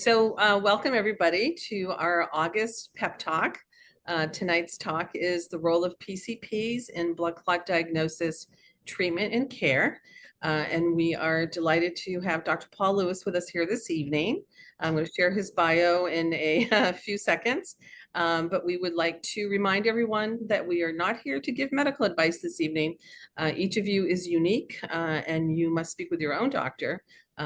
Welcome everybody to our August PEP Talk. Tonight's talk is the role of PCPs in blood clot diagnosis, treatment, and care. And we are delighted to have Dr. Paul Lewis with us here this evening. I'm going to share his bio in a few seconds, but we would like to remind everyone that we are not here to give medical advice this evening. Each of you is unique, and you must speak with your own doctor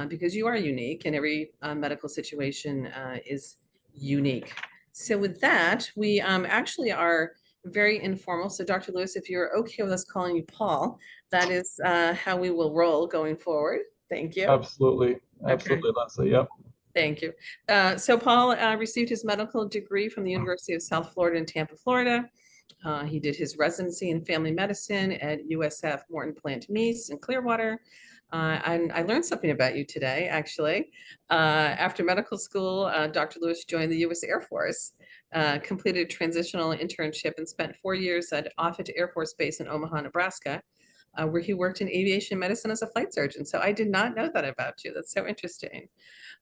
because you are unique, and every medical situation is unique. So with that, we actually are very informal. So Dr. Lewis, if you're okay with us calling you Paul, that is how we will roll going forward. Thank you. Absolutely. Absolutely, Okay. Leslie. Yep. Thank you. So Paul received his medical degree from the University of South Florida in Tampa, Florida. He did his residency in family medicine at USF Morton Plant Mease in Clearwater. And I learned something about you today, actually. After medical school, Dr. Lewis joined the U.S. Air Force, completed a transitional internship, and spent 4 years at Offutt Air Force Base in Omaha, Nebraska, where he worked in aviation medicine as a flight surgeon. So I did not know that about you. That's so interesting.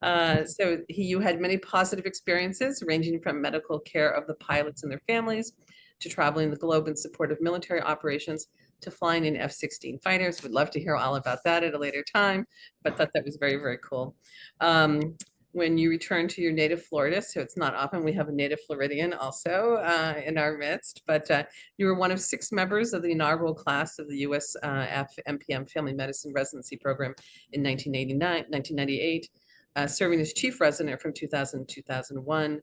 You had many positive experiences, ranging from medical care of the pilots and their families, to traveling the globe in support of military operations, to flying in F-16 fighters. Would love to hear all about that at a later time, but thought that was very, very cool. When you return to your native Florida, so it's not often we have a native Floridian also in our midst, but you were one of 6 members of the inaugural class of the US MPM Family Medicine Residency Program in 1998, serving as chief resident from 2000 to 2001.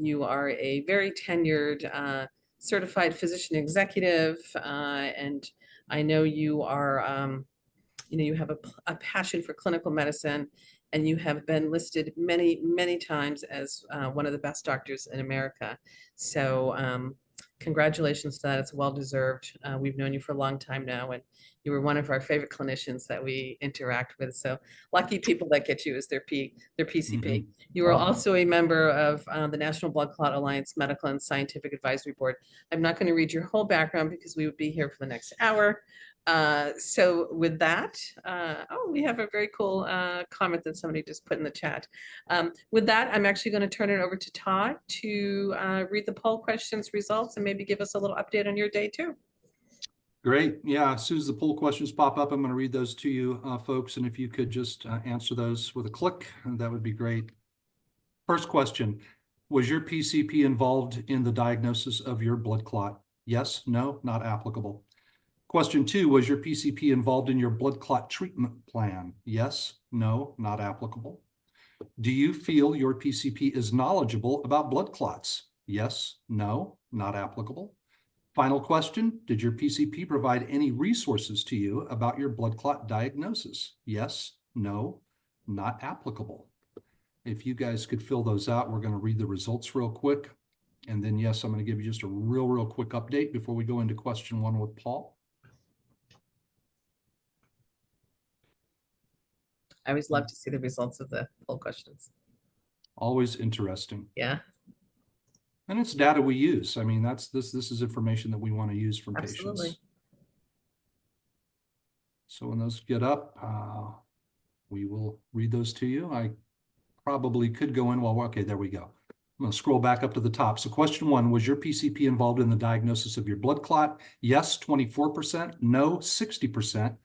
You are a very tenured certified physician executive, and I know you are, you have a passion for clinical medicine, and you have been listed many, many times as one of the best doctors in America. So congratulations to that. It's well-deserved. We've known you for a long time now, and you were one of our favorite clinicians that we interact with. So lucky people that get you as their PCP. Mhm. You are Oh. also a member of the National Blood Clot Alliance Medical and Scientific Advisory Board. I'm not going to read your whole background because we would be here for the next hour. So with that, we have a very cool comment that somebody just put in the chat. With that, I'm actually going to turn it over to Todd to read the poll questions results and maybe give us a little update on your day too. Great. Yeah, as soon as the poll questions pop up, I'm going to read those to you, folks. And if you could just answer those with a click, that would be great. First question, was your PCP involved in the diagnosis of your blood clot? Yes, no, not applicable. Question 2, was your PCP involved in your blood clot treatment plan? Yes, no, not applicable. Do you feel your PCP is knowledgeable about blood clots? Yes, no, not applicable. Final question, did your PCP provide any resources to you about your blood clot diagnosis? Yes, no, not applicable. If you guys could fill those out, we're going to read the results real quick. And then, yes, I'm going to give you just a real quick update before we go into question 1 with Paul. I always love to see the results of the poll questions. Always interesting. Yeah. And it's data we use. I mean, this is information that we want to use from Absolutely. patients. So when those get up, we will read those to you. I probably could go in okay, there we go. I'm going to scroll back up to the top. So question 1, was your PCP involved in the diagnosis of your blood clot? Yes, 24%, no, 60%,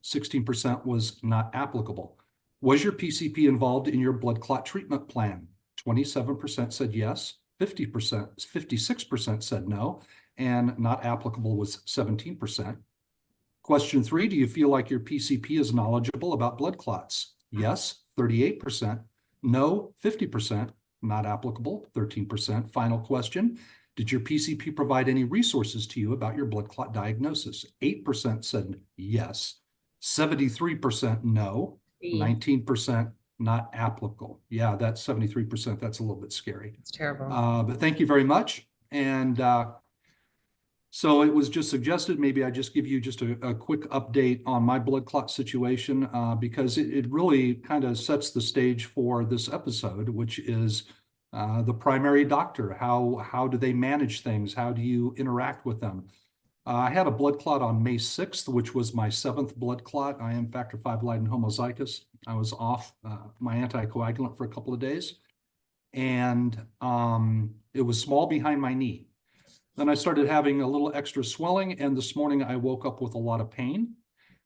16% was not applicable. Was your PCP involved in your blood clot treatment plan? 27% said yes, 56% said no, and not applicable was 17%. Question 3, do you feel like your PCP is knowledgeable about blood clots? Yes, 38%, no, 50%, not applicable, 13%. Final question, did your PCP provide any resources to you about your blood clot diagnosis? 8% said yes, 73% no, 19% not applicable. Yeah, that's 73%. That's a little bit scary. It's terrible. But thank you very much. And so it was just suggested, maybe I just give you just a quick update on my blood clot situation because it really kind of sets the stage for this episode, which is the primary doctor. How do they manage things? How do you interact with them? I had a blood clot on May 6th, which was my 7th blood clot. I am factor V Leiden homozygous. I was off my anticoagulant for a couple of days, and it was small behind my knee. Then I started having a little extra swelling, and this morning I woke up with a lot of pain.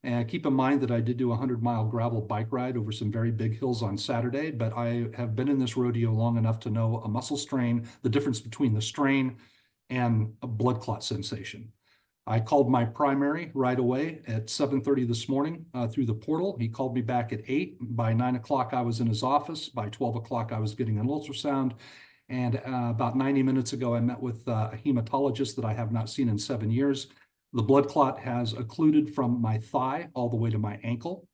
And keep in mind that I did do a 100-mile gravel bike ride over some very big hills on Saturday, but I have been in this rodeo long enough to know a muscle strain, the difference between the strain and a blood clot sensation. I called my primary right away at 7:30 this morning through the portal. He called me back at 8. By 9 o'clock, I was in his office. By 12 o'clock, I was getting an ultrasound. And about 90 minutes ago, I met with a hematologist that I have not seen in 7 years. The blood clot has occluded from my thigh all the way to my ankle.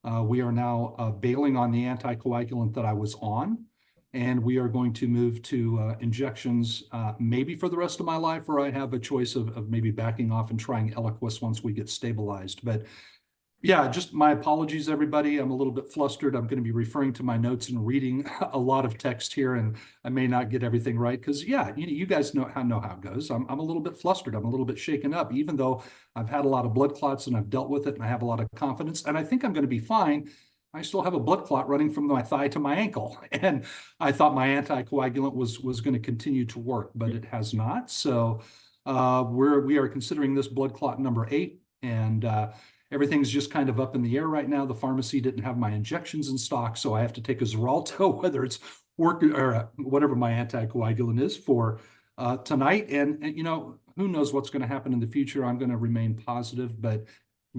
We are now bailing on the anticoagulant that I was on, and we are going to move to injections maybe for the rest of my life, or I have a choice of maybe backing off and trying Eliquis once we get stabilized. But yeah, just my apologies, everybody. I'm a little bit flustered. I'm going to be referring to my notes and reading a lot of text here, and I may not get everything right because, yeah, you guys know how it goes. I'm a little bit flustered. I'm a little bit shaken up, even though I've had a lot of blood clots and I've dealt with it and I have a lot of confidence, and I think I'm going to be fine. I still have a blood clot running from my thigh to my ankle, and I thought my anticoagulant was going to continue to work, but it has not. So we are considering this blood clot number 8, and everything's just kind of up in the air right now. The pharmacy didn't have my injections in stock, so I have to take a Xarelto, whether it's working or whatever my anticoagulant is for tonight. And who knows what's going to happen in the future. I'm going to remain positive, but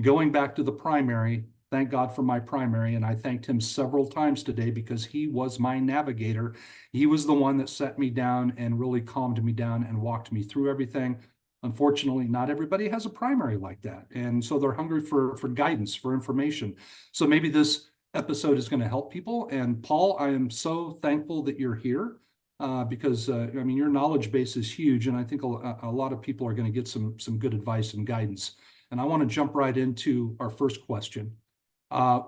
going back to the primary, thank God for my primary. And I thanked him several times today because he was my navigator. He was the one that set me down and really calmed me down and walked me through everything. Unfortunately, not everybody has a primary like that. And so they're hungry for guidance, for information. So maybe this episode is going to help people. And Paul, I am so thankful that you're here because, your knowledge base is huge. And I think a lot of people are going to get some good advice and guidance. And I want to jump right into our first question,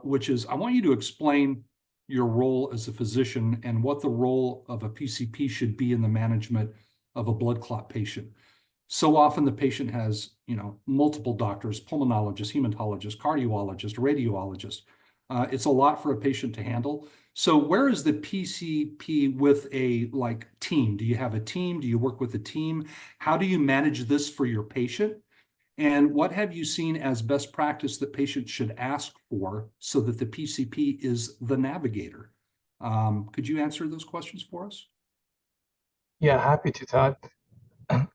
which is, I want you to explain your role as a physician and what the role of a PCP should be in the management of a blood clot patient. So often the patient has, multiple doctors, pulmonologist, hematologist, cardiologist, radiologist. It's a lot for a patient to handle. So where is the PCP with a team? Do you have a team? Do you work with a team? How do you manage this for your patient? And what have you seen as best practice that patients should ask for so that the PCP is the navigator? Could you answer those questions for us? Yeah, happy to, Todd.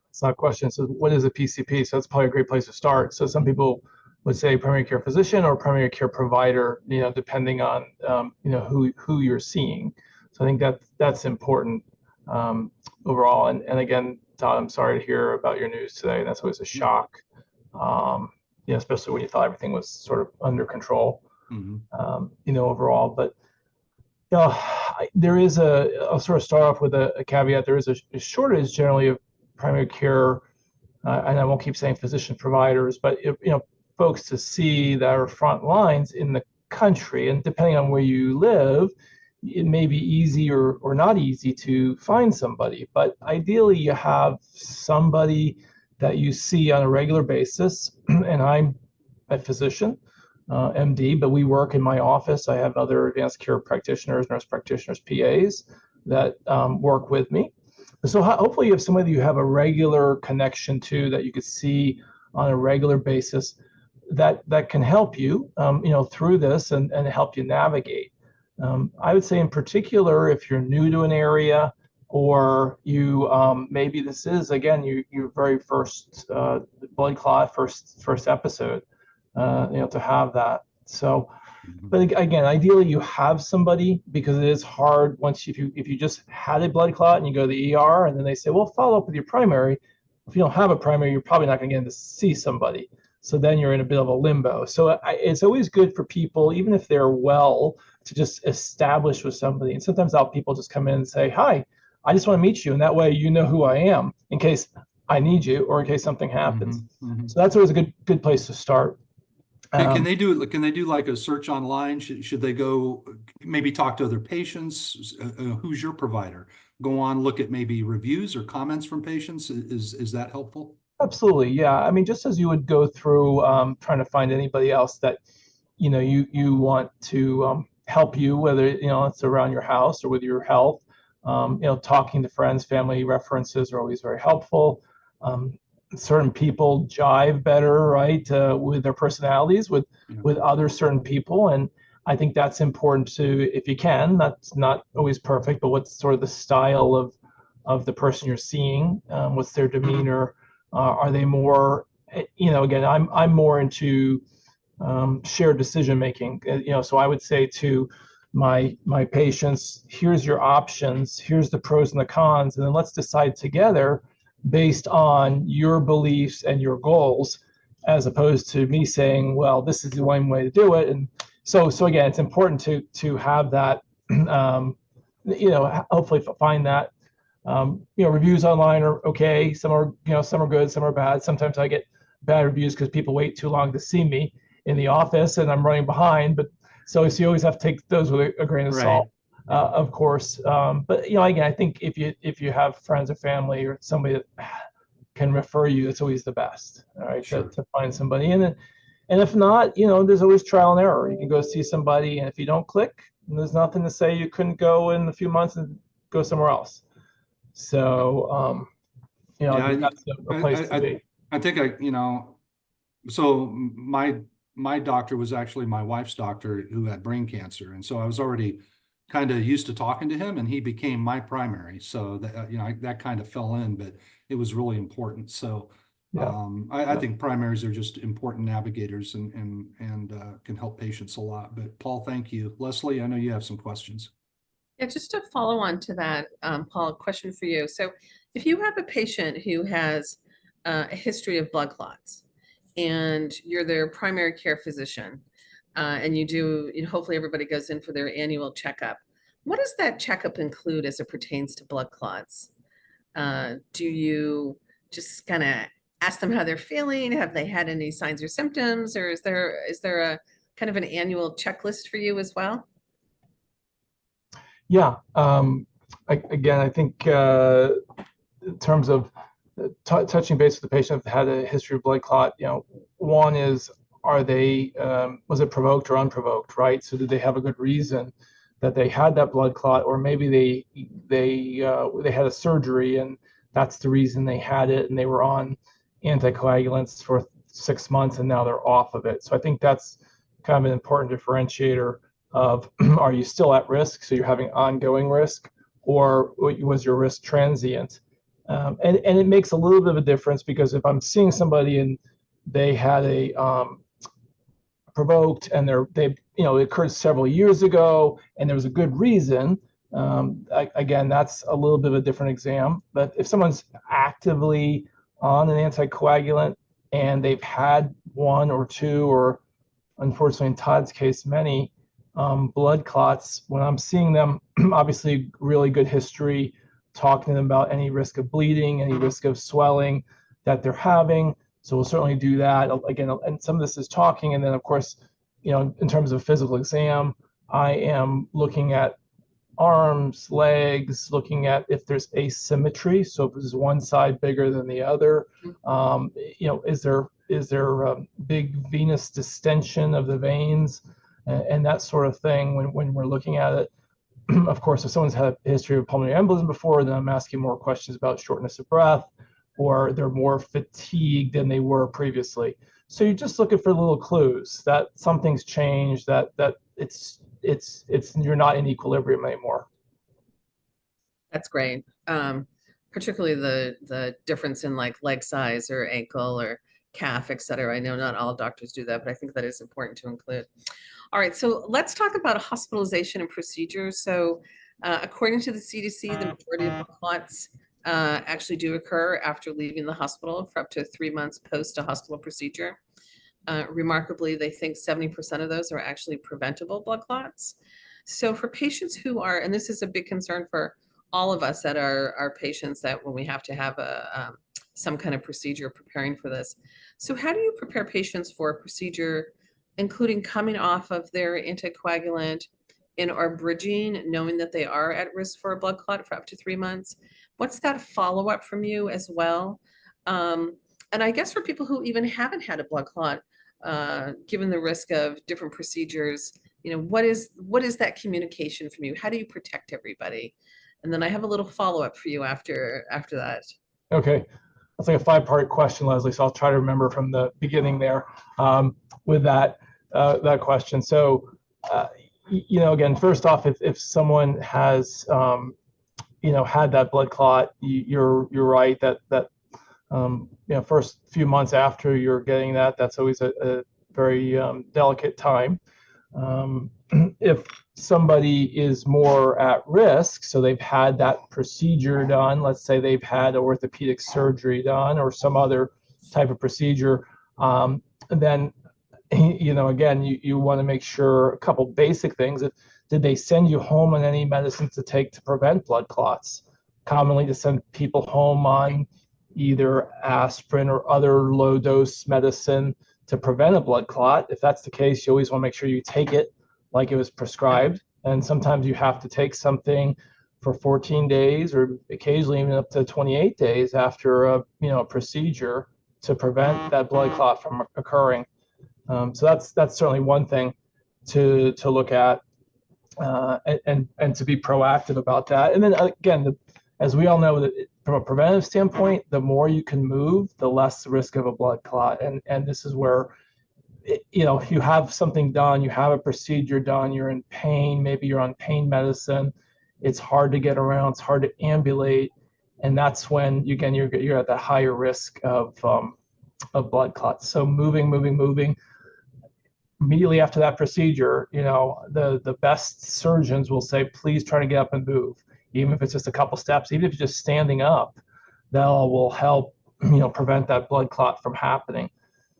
It's not a question. So what is a PCP? So that's probably a great place to start. So some people would say primary care physician or primary care provider, depending on, who you're seeing. So I think that's important overall. And again, Todd, I'm sorry to hear about your news today. That's always a shock, especially when you thought everything was sort of under control, overall. But there is I'll sort of start off with a caveat. There is a shortage generally of primary care, and I won't keep saying physician providers, but folks to see that are front lines in the country. And depending on where you live, it may be easy or not easy to find somebody. But ideally, you have somebody that you see on a regular basis. And I'm a physician, MD, but we work in my office. I have other advanced care practitioners, nurse practitioners, PAs that work with me. So hopefully you have somebody you have a regular connection to that you could see on a regular basis that can help you, through this and help you navigate. I would say in particular, if you're new to an area or you maybe this is, again, your very first blood clot, first episode, to have that. So, but again, ideally you have somebody, because it is hard once if you just had a blood clot and you go to the ER and then they say, well, follow up with your primary. If you don't have a primary, you're probably not going to get in to see somebody. So then you're in a bit of a limbo. So it's always good for people, even if they're well, to just establish with somebody. And sometimes people just come in and say, hi, I just want to meet you. And that way you know who I am in case I need you or in case something happens. So that's always a good place to start. Can they do like a search online? Should they go maybe talk to other patients? Who's your provider? Go on, look at maybe reviews or comments from patients. Is that helpful? Absolutely. Yeah. I mean, just as you would go through trying to find anybody else that, you want to help you, whether, it's around your house or with your health, talking to friends, family references are always very helpful. Um, Certain people jive better, right, with their personalities, with other certain people. And I think that's important to, if you can, that's not always perfect, but what's sort of the style of the person you're seeing, what's their demeanor, are they more, again, I'm more into shared decision making. So I would say to my patients, here's your options, here's the pros and the cons, and then let's decide together based on your beliefs and your goals, as opposed to me saying, well, this is the one way to do it. And so again, it's important to have that, hopefully find that. Reviews online are okay. Some are, some are good, some are bad. Sometimes I get bad reviews because people wait too long to see me in the office and I'm running behind. But so you always have to take those with a grain of salt, of course. But again, I think if you have friends or family or somebody that can refer you, it's always the best. All right, Sure. to find somebody. And if not, there's always trial and error. You can go see somebody, and if you don't click, there's nothing to say you couldn't go in a few months and go somewhere else. So, I think that's a place to be. I think so my doctor was actually my wife's doctor who had brain cancer. And so I was already kind of used to talking to him, and he became my primary. So that, that kind of fell in, but it was really important. So I think primaries are just important navigators and can help patients a lot. But Paul, thank you. Leslie, I know you have some questions. Yeah, just to follow on to that, Paul, a question for you. So if you have a patient who has a history of blood clots and you're their primary care physician, and hopefully everybody goes in for their annual checkup, what does that checkup include as it pertains to blood clots? Do you just kind of ask them how they're feeling? Have they had any signs or symptoms? Or is there a kind of an annual checklist for you as well? Yeah. Again, I think in terms of touching base with the patient that had a history of blood clot, one is, are they, was it provoked or unprovoked, right? So did they have a good reason that they had that blood clot, or maybe they had a surgery and that's the reason they had it, and they were on anticoagulants for 6 months and now they're off of it. So I think that's kind of an important differentiator of are you still at risk, so you're having ongoing risk, or was your risk transient? And it makes a little bit of a difference, because if I'm seeing somebody and they had a provoked and it occurred several years ago and there was a good reason, again, that's a little bit of a different exam. But if someone's actively on an anticoagulant and they've had one or two, or unfortunately in Todd's case, many blood clots, when I'm seeing them, obviously really good history, talking to them about any risk of bleeding, any risk of swelling that they're having. So we'll certainly do that. Again, and some of this is talking. And then, of course, in terms of physical exam, I am looking at arms, legs, looking at if there's asymmetry. So if there's one side bigger than the other, is there big venous distension of the veins, and that sort of thing when we're looking at it. Of course, if someone's had a history of pulmonary embolism before, then I'm asking more questions about shortness of breath, or they're more fatigued than they were previously. So you're just looking for little clues that something's changed, that it's you're not in equilibrium anymore. That's great. Particularly the difference in like leg size or ankle or calf, et cetera. I know not all doctors do that, but I think that is important to include. All right, so let's talk about hospitalization and procedures. So according to the CDC, the majority of clots actually do occur after leaving the hospital for up to 3 months post a hospital procedure. Remarkably, they think 70% of those are actually preventable blood clots. So for patients who are, and this is a big concern for all of us that are patients, that when we have to have some kind of procedure, preparing for this. So how do you prepare patients for a procedure, including coming off of their anticoagulant and or bridging, knowing that they are at risk for a blood clot for up to 3 months? What's that follow-up from you as well? And I guess for people who even haven't had a blood clot, given the risk of different procedures, what is that communication from you? How do you protect everybody? And then I have a little follow-up for you after that. Okay. That's like a 5-part question, Leslie. So I'll try to remember from the beginning there with that question. So, again, first off, if someone has, had that blood clot, you're right that first few months after you're getting that's always a very delicate time. If somebody is more at risk, so they've had that procedure done, let's say they've had orthopedic surgery done or some other type of procedure, then, again, you want to make sure a couple basic things. Did they send you home on any medicines to take to prevent blood clots? Commonly to send people home on either aspirin or other low dose medicine to prevent a blood clot. If that's the case, you always want to make sure you take it like it was prescribed. And sometimes you have to take something for 14 days or occasionally even up to 28 days after a procedure to prevent that blood clot from occurring. So that's certainly one thing to look at and to be proactive about that. And then again, as we all know, that from a preventative standpoint, the more you can move, the less risk of a blood clot. And this is where, if you have something done, you have a procedure done, you're in pain, maybe you're on pain medicine, it's hard to get around, it's hard to ambulate, and that's when you're at that higher risk of blood clots. So moving. Immediately after that procedure, the best surgeons will say, please try to get up and move, even if it's just a couple steps, even if you're just standing up, that will help, prevent that blood clot from happening.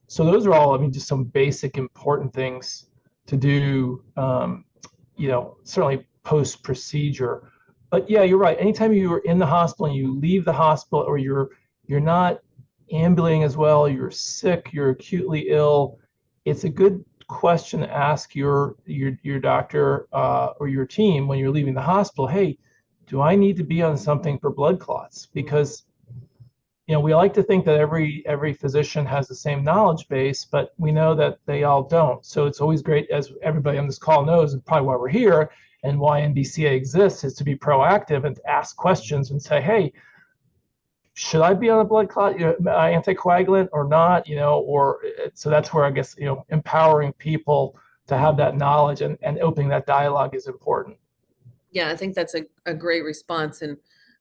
So those are all, just some basic important things to do, certainly post-procedure. But yeah, you're right. Anytime you are in the hospital and you leave the hospital, or you're not ambulating as well, you're sick, you're acutely ill, it's a good question to ask your doctor or your team when you're leaving the hospital. Hey, do I need to be on something for blood clots? Because we like to think that every physician has the same knowledge base, but we know that they all don't. So it's always great, as everybody on this call knows, and probably why we're here and why NBCA exists, is to be proactive and to ask questions and say, hey, should I be on a blood clot, anticoagulant or not, so that's where I guess, empowering people to have that knowledge and opening that dialogue is important. Yeah, I think that's a great response. And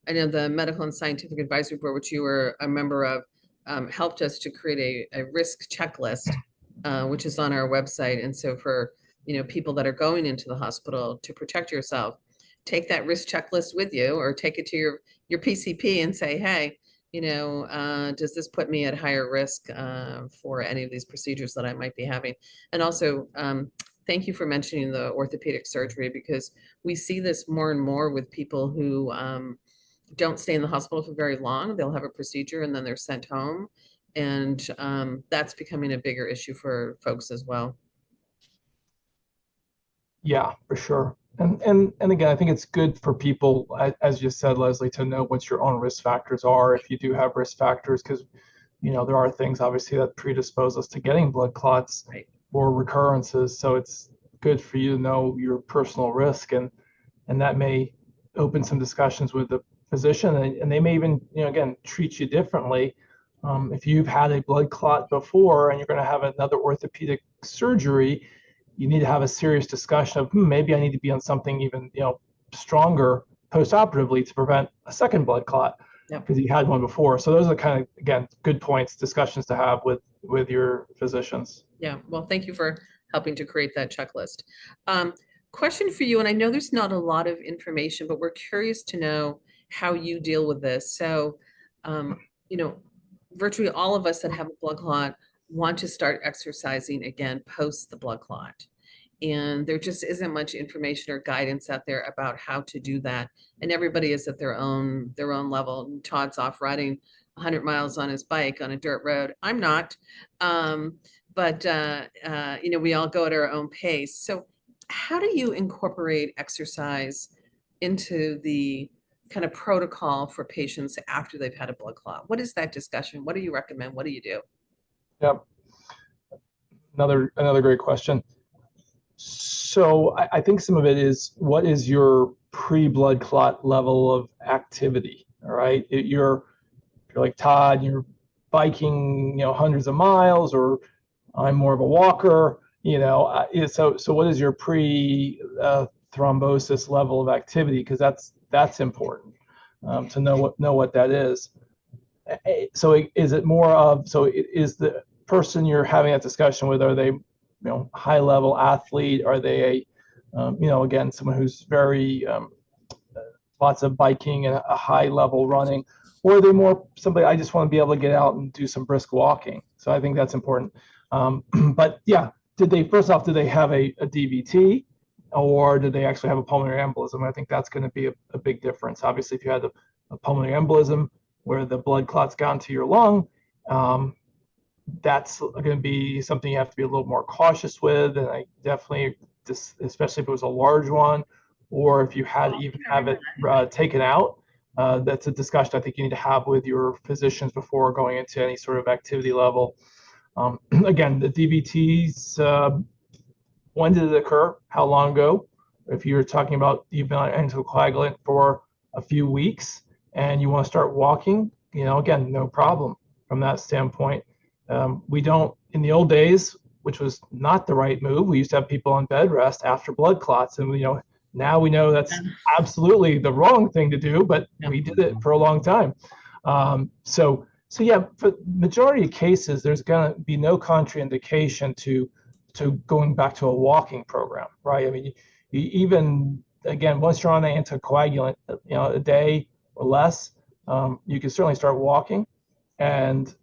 I know the Medical and Scientific Advisory Board, which you were a member of, helped us to create a risk checklist, which is on our website. And so for, people that are going into the hospital to protect yourself, take that risk checklist with you, or take it to your PCP and say, hey, does this put me at higher risk for any of these procedures that I might be having? And also, thank you for mentioning the orthopedic surgery, because we see this more and more with people who don't stay in the hospital for very long. They'll have a procedure and then they're sent home. And that's becoming a bigger issue for folks as well. Yeah, for sure. And again, I think it's good for people, as you said, Leslie, to know what your own risk factors are if you do have risk factors, because there are things obviously that predispose us to getting blood clots or recurrences. So it's good for you to know your personal risk, and that may open some discussions with the physician, and they may even again treat you differently. If you've had a blood clot before and you're going to have another orthopedic surgery, you need to have a serious discussion of maybe I need to be on something even stronger post-operatively to prevent a second blood clot because you had one before. So those are kind of, again, good points, discussions to have with your physicians. Yeah, well, thank you for helping to create that checklist. Question for you, and I know there's not a lot of information, but we're curious to know how you deal with this. So, virtually all of us that have a blood clot want to start exercising again post the blood clot. And there just isn't much information or guidance out there about how to do that. And everybody is at their own level. Todd's off riding 100 miles on his bike on a dirt road. I'm not. But we all go at our own pace. So how do you incorporate exercise into the kind of protocol for patients after they've had a blood clot? What is that discussion? What do you recommend? What do you do? Yep. Another great question. So I think some of it is, what is your pre-blood clot level of activity? All right. You're like Todd, you're biking, hundreds of miles, or I'm more of a walker, so what is your thrombosis level of activity? Because that's important to know what that is. So is it more of, is the person you're having that discussion with, are they, high level athlete? Are they again, someone who's very lots of biking and a high level running? Or are they more somebody, I just want to be able to get out and do some brisk walking? So I think that's important. But yeah, first off, did they have a DVT, or did they actually have a pulmonary embolism? I think that's going to be a big difference. Obviously, if you had a pulmonary embolism where the blood clot's gone to your lung, that's going to be something you have to be a little more cautious with. And I definitely, especially if it was a large one, or if you had even have it taken out, that's a discussion I think you need to have with your physicians before going into any sort of activity level. Again, the DVTs, when did it occur? How long ago? If you're talking about you've been on anticoagulant for a few weeks and you want to start walking, again, no problem from that standpoint. We don't, in the old days, which was not the right move, we used to have people on bed rest after blood clots, and now we know that's absolutely the wrong thing to do, but we did it for a long time. So yeah, for majority of cases, there's going to be no contraindication to going back to a walking program, right? I mean, even again, once you're on an anticoagulant, a day or less, you can certainly start walking. And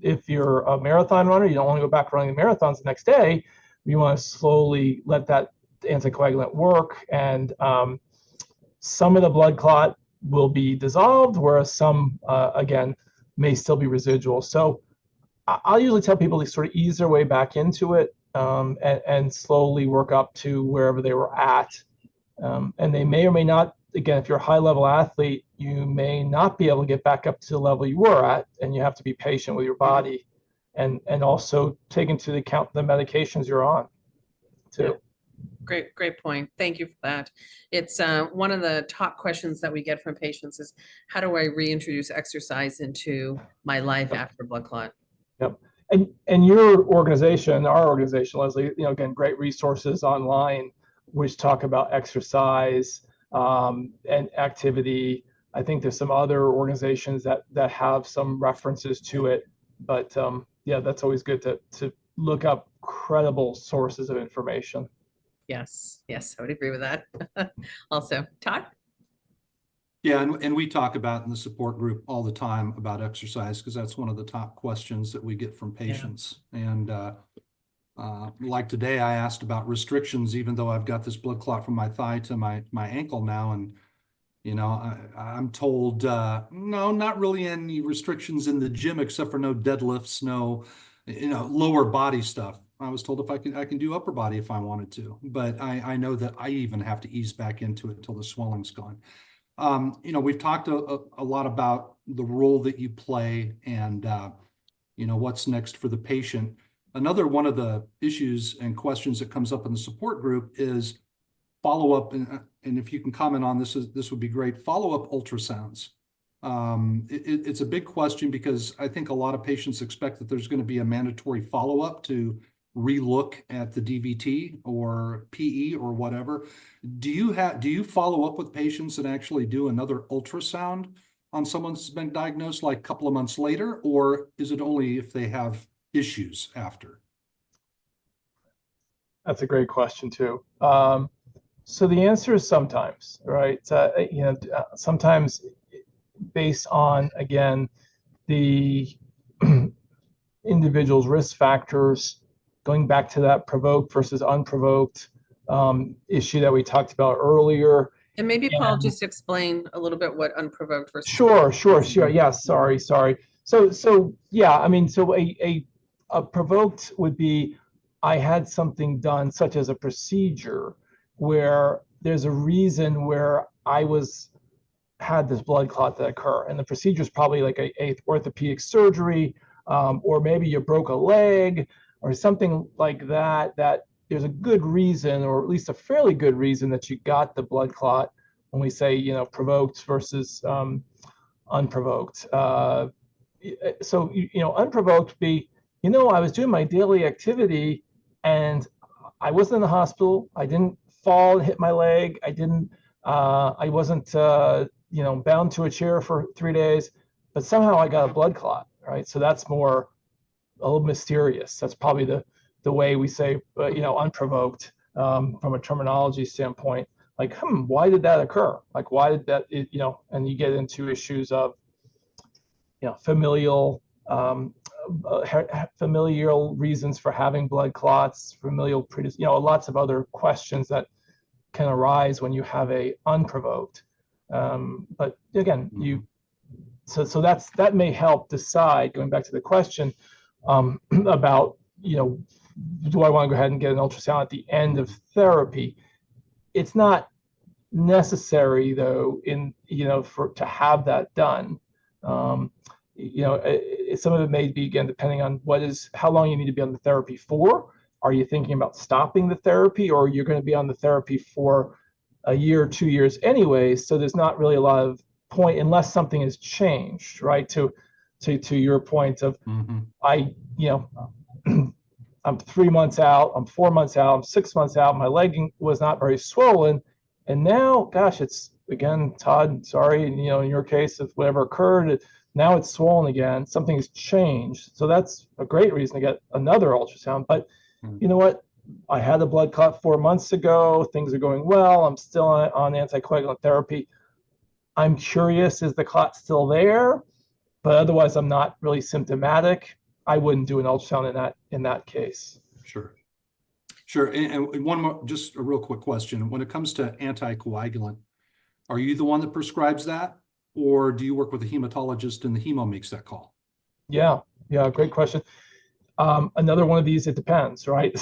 if you're a marathon runner, you don't want to go back running the marathons the next day. You want to slowly let that anticoagulant work, and some of the blood clot will be dissolved, whereas some, again, may still be residual. So I'll usually tell people to sort of ease their way back into it, and slowly work up to wherever they were at. And they may or may not, again, if you're a high level athlete, you may not be able to get back up to the level you were at, and you have to be patient with your body, and also take into account the medications you're on too. Great point. Thank you for that. It's one of the top questions that we get from patients is, how do I reintroduce exercise into my life after blood clot? Yep. And your organization, our organization, Leslie, again, great resources online which talk about exercise and activity. I think there's some other organizations that have some references to it, but yeah, that's always good to look up credible sources of information. Yes, I would agree with that. Also, Todd? Yeah, and we talk about in the support group all the time about exercise, because that's one of the top questions that we get from patients. And like today, I asked about restrictions, even though I've got this blood clot from my thigh to my ankle now. And, I'm told, no, not really any restrictions in the gym, except for no deadlifts, no, lower body stuff. I was told I can do upper body if I wanted to, but I know that I even have to ease back into it until the swelling's gone. We've talked a lot about the role that you play and, what's next for the patient. Another one of the issues and questions that comes up in the support group is follow-up. And if you can comment on this, this would be great. Follow-up ultrasounds. It's a big question, because I think a lot of patients expect that there's going to be a mandatory follow-up to relook at the DVT or PE or whatever. Do you follow up with patients and actually do another ultrasound on someone who's been diagnosed like a couple of months later, or is it only if they have issues after? That's a great question too. So the answer is sometimes, right? Sometimes based on, again, the individual's risk factors, going back to that provoked versus unprovoked issue that we talked about earlier. And maybe Paul, just explain a little bit what unprovoked versus. Sure. Yeah, sorry. So yeah, I mean, so a provoked would be, I had something done, such as a procedure, where there's a reason where I was had this blood clot that occur, and the procedure is probably like a orthopedic surgery, or maybe you broke a leg or something like that, that there's a good reason, or at least a fairly good reason, that you got the blood clot. When we say, provoked versus unprovoked. So, unprovoked be, I was doing my daily activity and I wasn't in the hospital. I didn't fall and hit my leg. I wasn't, bound to a chair for 3 days, but somehow I got a blood clot, right? So that's more a little mysterious. That's probably the way we say, unprovoked, from a terminology standpoint. Like, why did that occur? Like, why did that, and you get into issues of, familial reasons for having blood clots, familial, lots of other questions that can arise when you have a unprovoked. But again, so that may help decide, going back to the question, about, do I want to go ahead and get an ultrasound at the end of therapy? It's not necessary, though, to have that done. Some of it may be, again, depending on how long you need to be on the therapy for. Are you thinking about stopping the therapy, or you're going to be on the therapy for a year, 2 years anyway? So there's not really a lot of point unless something has changed, right? To your point of, I'm 3 months out, I'm 4 months out, I'm 6 months out, my leg was not very swollen. And now, gosh, it's, again, Todd, sorry, in your case, if whatever occurred, now it's swollen again, something has changed. So that's a great reason to get another ultrasound. But you know what? I had a blood clot 4 months ago, things are going well, I'm still on anticoagulant therapy. I'm curious, is the clot still there? But otherwise, I'm not really symptomatic. I wouldn't do an ultrasound in that case. Sure. And one more, just a real quick question. When it comes to anticoagulant, are you the one that prescribes that, or do you work with a hematologist and the hemo makes that call? Yeah, great question. Another one of these, it depends, right?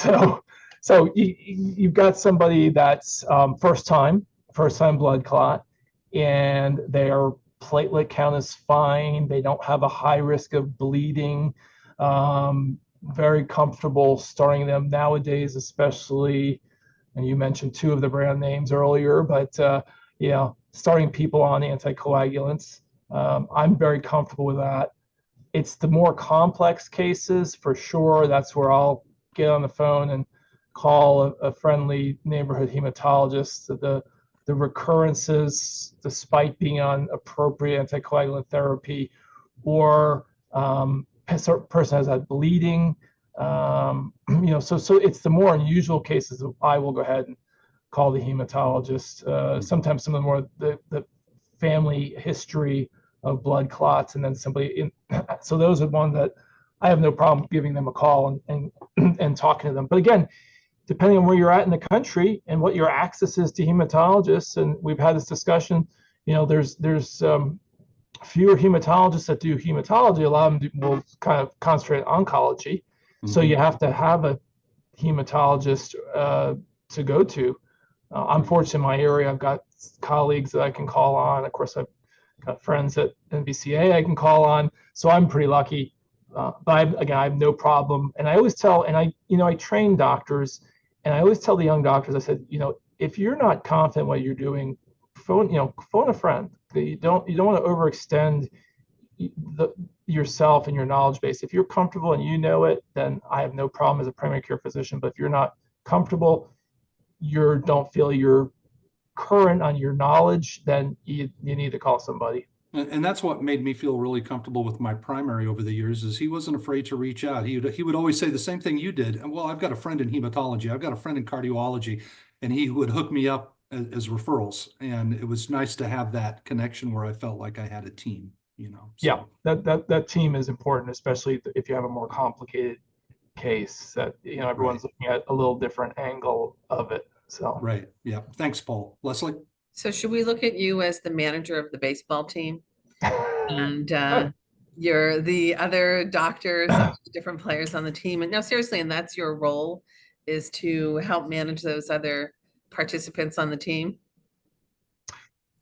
So you've got somebody that's first time blood clot, and their platelet count is fine. They don't have a high risk of bleeding. Very comfortable starting them nowadays, especially, and you mentioned 2 of the brand names earlier, but starting people on anticoagulants, I'm very comfortable with that. It's the more complex cases, for sure. That's where I'll get on the phone and call a friendly neighborhood hematologist. The recurrences, despite being on appropriate anticoagulant therapy, or person has had bleeding, so it's the more unusual cases that I will go ahead and call the hematologist. Sometimes some of the family history of blood clots, and then so those are one that I have no problem giving them a call and talking to them. But again, depending on where you're at in the country and what your access is to hematologists, and we've had this discussion, there's fewer hematologists that do hematology. A lot of them will kind of concentrate on oncology. So you have to have a hematologist to go to. I'm fortunate in my area. I've got colleagues that I can call on. Of course, I've got friends at NBCA I can call on. So I'm pretty lucky. But I have no problem. And I always tell, and I train doctors, and I always tell the young doctors, I said, if you're not confident what you're doing, phone a friend. You don't want to overextend yourself and your knowledge base. If you're comfortable and you know it, then I have no problem as a primary care physician. But if you're not comfortable, don't feel you're current on your knowledge, then you need to call somebody. And that's what made me feel really comfortable with my primary over the years, is he wasn't afraid to reach out. He would always say the same thing you did. Well, I've got a friend in hematology, I've got a friend in cardiology, and he would hook me up as referrals. And it was nice to have that connection where I felt like I had a team, So. Yeah, that team is important, especially if you have a more complicated case that, everyone's looking at a little different angle of it. So. Right. Yeah. Thanks, Paul. Leslie? So should we look at you as the manager of the baseball team? And you're the other doctors, the different players on the team. And no, seriously, and that's your role, is to help manage those other participants on the team?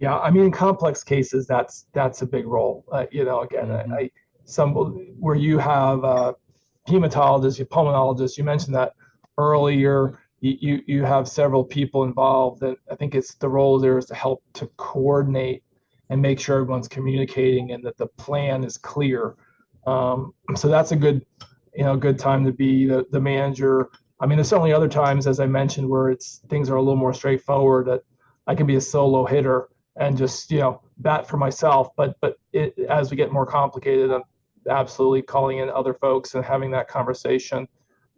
Yeah, I mean, in complex cases, that's a big role. Again, some where you have hematologists, your pulmonologists. You mentioned that earlier. You have several people involved, and I think it's the role there is to help to coordinate and make sure everyone's communicating and that the plan is clear. So that's a good time to be the manager. I mean, there's certainly other times, as I mentioned, where things are a little more straightforward, that I can be a solo hitter and just bat for myself. But as we get more complicated, I'm absolutely calling in other folks and having that conversation.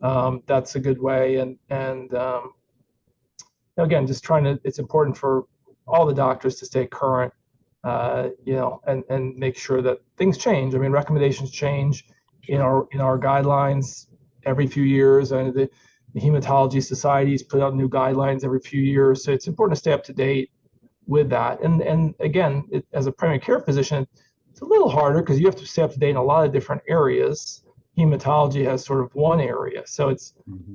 That's a good way. And again, just it's important for all the doctors to stay current, and make sure that things change. I mean, recommendations change in our guidelines every few years, and the hematology societies put out new guidelines every few years. So it's important to stay up to date with that. And again, as a primary care physician, it's a little harder because you have to stay up to date in a lot of different areas. Hematology has sort of one area. So it's,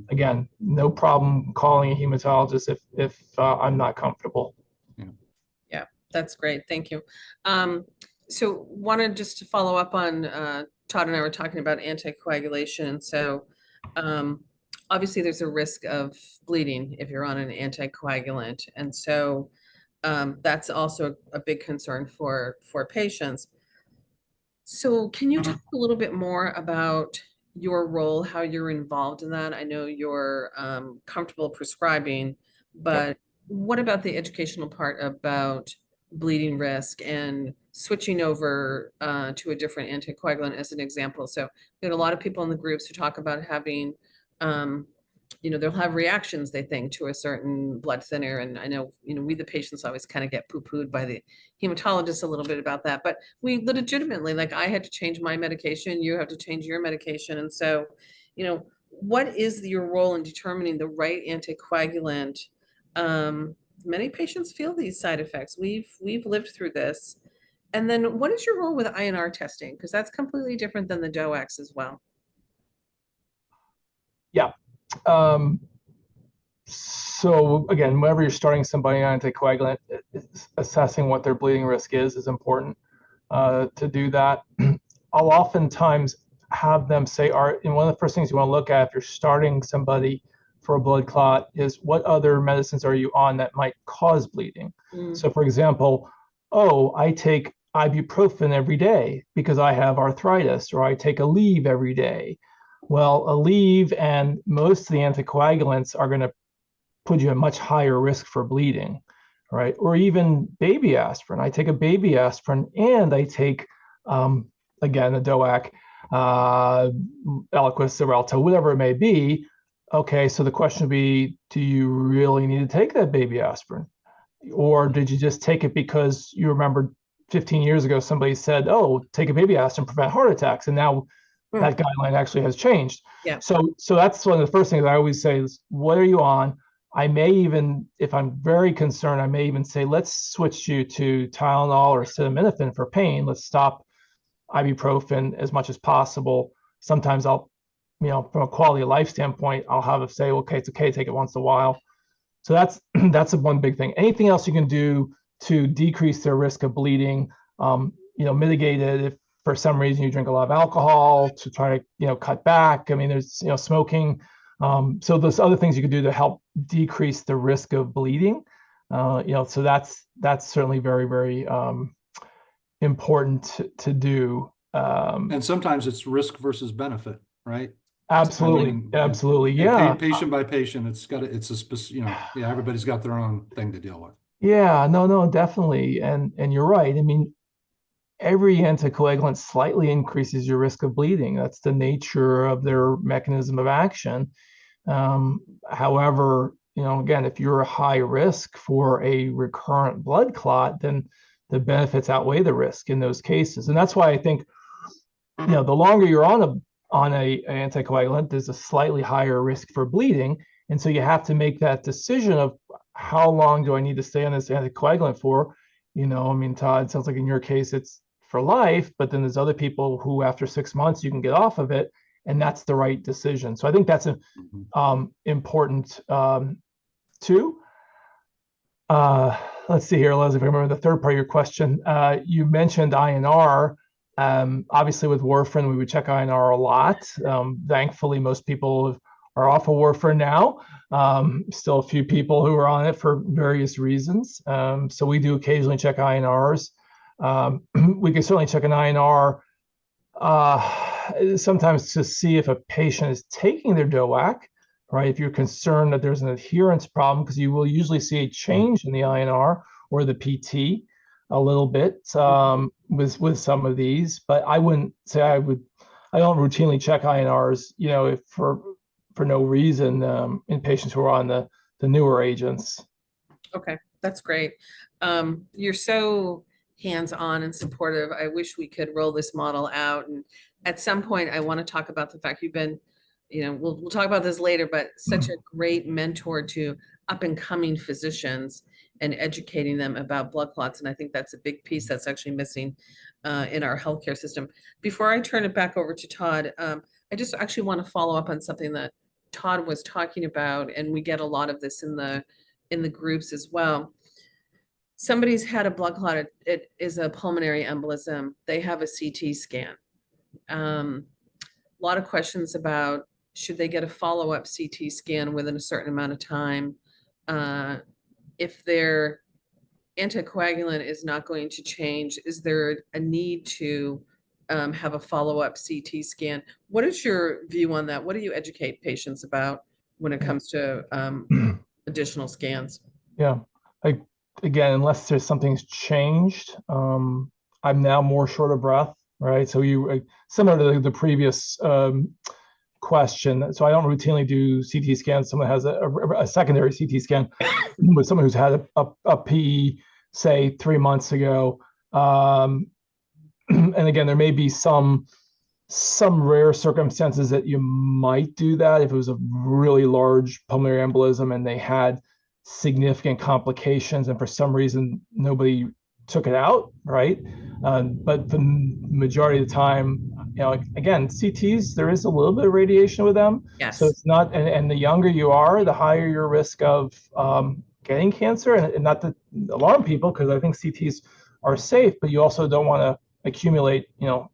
again, no problem calling a hematologist if I'm not comfortable. Yeah, that's great. Thank you. So wanted just to follow up on, Todd and I were talking about anticoagulation. So obviously there's a risk of bleeding if you're on an anticoagulant. And so that's also a big concern for patients. So can you talk a little bit more about your role, how you're involved in that? I know you're comfortable prescribing, but what about the educational part about bleeding risk and switching over to a different anticoagulant as an example? So we had a lot of people in the groups who talk about having they'll have reactions, they think, to a certain blood thinner. And I know, we, the patients, always kind of get poo-pooed by the hematologist a little bit about that, but we legitimately, like, I had to change my medication, you have to change your medication. And so, what is your role in determining the right anticoagulant? Many patients feel these side effects. We've lived through this. And then what is your role with INR testing? Because that's completely different than the DOACs as well. Yeah. So again, whenever you're starting somebody on anticoagulant, assessing what their bleeding risk is important to do that. I'll oftentimes have them say, one of the first things you want to look at if you're starting somebody for a blood clot is what other medicines are you on that might cause bleeding? So for example, I take ibuprofen every day because I have arthritis, or I take Aleve every day. Well, Aleve and most of the anticoagulants are going to put you at much higher risk for bleeding, right? Or even baby aspirin. I take a baby aspirin and I take, again, a DOAC, Eliquis, Xarelto, whatever it may be. Okay, so the question would be, do you really need to take that baby aspirin? Or did you just take it because you remembered 15 years ago somebody said, take a baby aspirin, prevent heart attacks, and now that guideline actually has changed. Yeah. So that's one of the first things I always say is, what are you on? I may even, if I'm very concerned, I may even say, let's switch you to Tylenol or acetaminophen for pain. Let's stop ibuprofen as much as possible. Sometimes I'll, from a quality of life standpoint, I'll have it say, okay, it's okay, take it once in a while. So that's one big thing. Anything else you can do to decrease their risk of bleeding, mitigate it if for some reason you drink a lot of alcohol, to try to, cut back. I mean, there's, smoking. So there's other things you can do to help decrease the risk of bleeding. So that's certainly very, very important to do. And sometimes it's risk versus benefit, right? Absolutely. Absolutely. Yeah. Patient by patient, everybody's got their own thing to deal with. Yeah, no, definitely. And you're right. I mean, every anticoagulant slightly increases your risk of bleeding. That's the nature of their mechanism of action. However, again, if you're a high risk for a recurrent blood clot, then the benefits outweigh the risk in those cases. And that's why I think, the longer you're on a anticoagulant, there's a slightly higher risk for bleeding. And so you have to make that decision of how long do I need to stay on this anticoagulant for? Todd, sounds like in your case, it's for life, but then there's other people who after 6 months, you can get off of it, and that's the right decision. So I think that's important too. let's see here, Liz, if I remember the third part of your question. You mentioned INR. Obviously, with warfarin, we would check INR a lot. Thankfully, most people are off of warfarin now. Still a few people who are on it for various reasons. So we do occasionally check INRs. We can certainly check an INR sometimes to see if a patient is taking their DOAC, right? If you're concerned that there's an adherence problem, because you will usually see a change in the INR or the PT a little bit with some of these, but I wouldn't say I don't routinely check INRs, if for no reason in patients who are on the newer agents. Okay, that's great. You're so hands-on and supportive. I wish we could roll this model out. And at some point, I want to talk about the fact you've been, we'll talk about this later, but such a great mentor to up and coming physicians and educating them about blood clots. And I think that's a big piece that's actually missing in our healthcare system. Before I turn it back over to Todd, I just actually want to follow up on something that Todd was talking about, and we get a lot of this in the groups as well. Somebody's had a blood clot, it is a pulmonary embolism. They have a CT scan. A lot of questions about should they get a follow-up CT scan within a certain amount of time? If their anticoagulant is not going to change, is there a need to have a follow-up CT scan? What is your view on that? What do you educate patients about when it comes to additional scans? Yeah, again, unless there's something's changed, I'm now more short of breath, right? So similar to the previous question. So I don't routinely do CT scans. Someone has a secondary CT scan with someone who's had a PE, say 3 months ago. And again, there may be some rare circumstances that you might do that if it was a really large pulmonary embolism and they had significant complications and for some reason nobody took it out, right? But the majority of the time, again, CTs, there is a little bit of radiation with them. Yes. So it's not, and the younger you are, the higher your risk of getting cancer. And not to alarm people, because I think CTs are safe, but you also don't want to accumulate,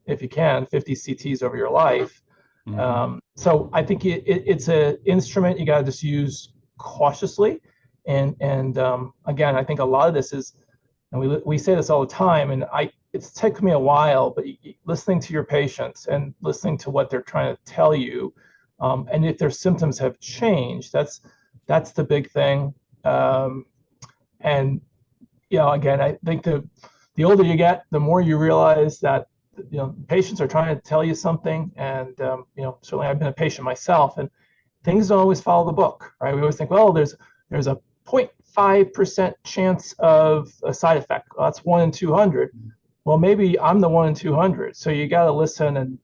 if you can, 50 CTs over your life. So I think it's an instrument you got to just use cautiously. And again, I think a lot of this is, and we say this all the time, and it's taken me a while, but listening to your patients and listening to what they're trying to tell you, and if their symptoms have changed, that's the big thing. And again, I think the older you get, the more you realize that patients are trying to tell you something, and certainly I've been a patient myself, and things don't always follow the book, right? We always think, well, there's a 0.5% chance of a side effect. Well, that's 1 in 200. Well, maybe I'm the 1 in 200. So you got to listen and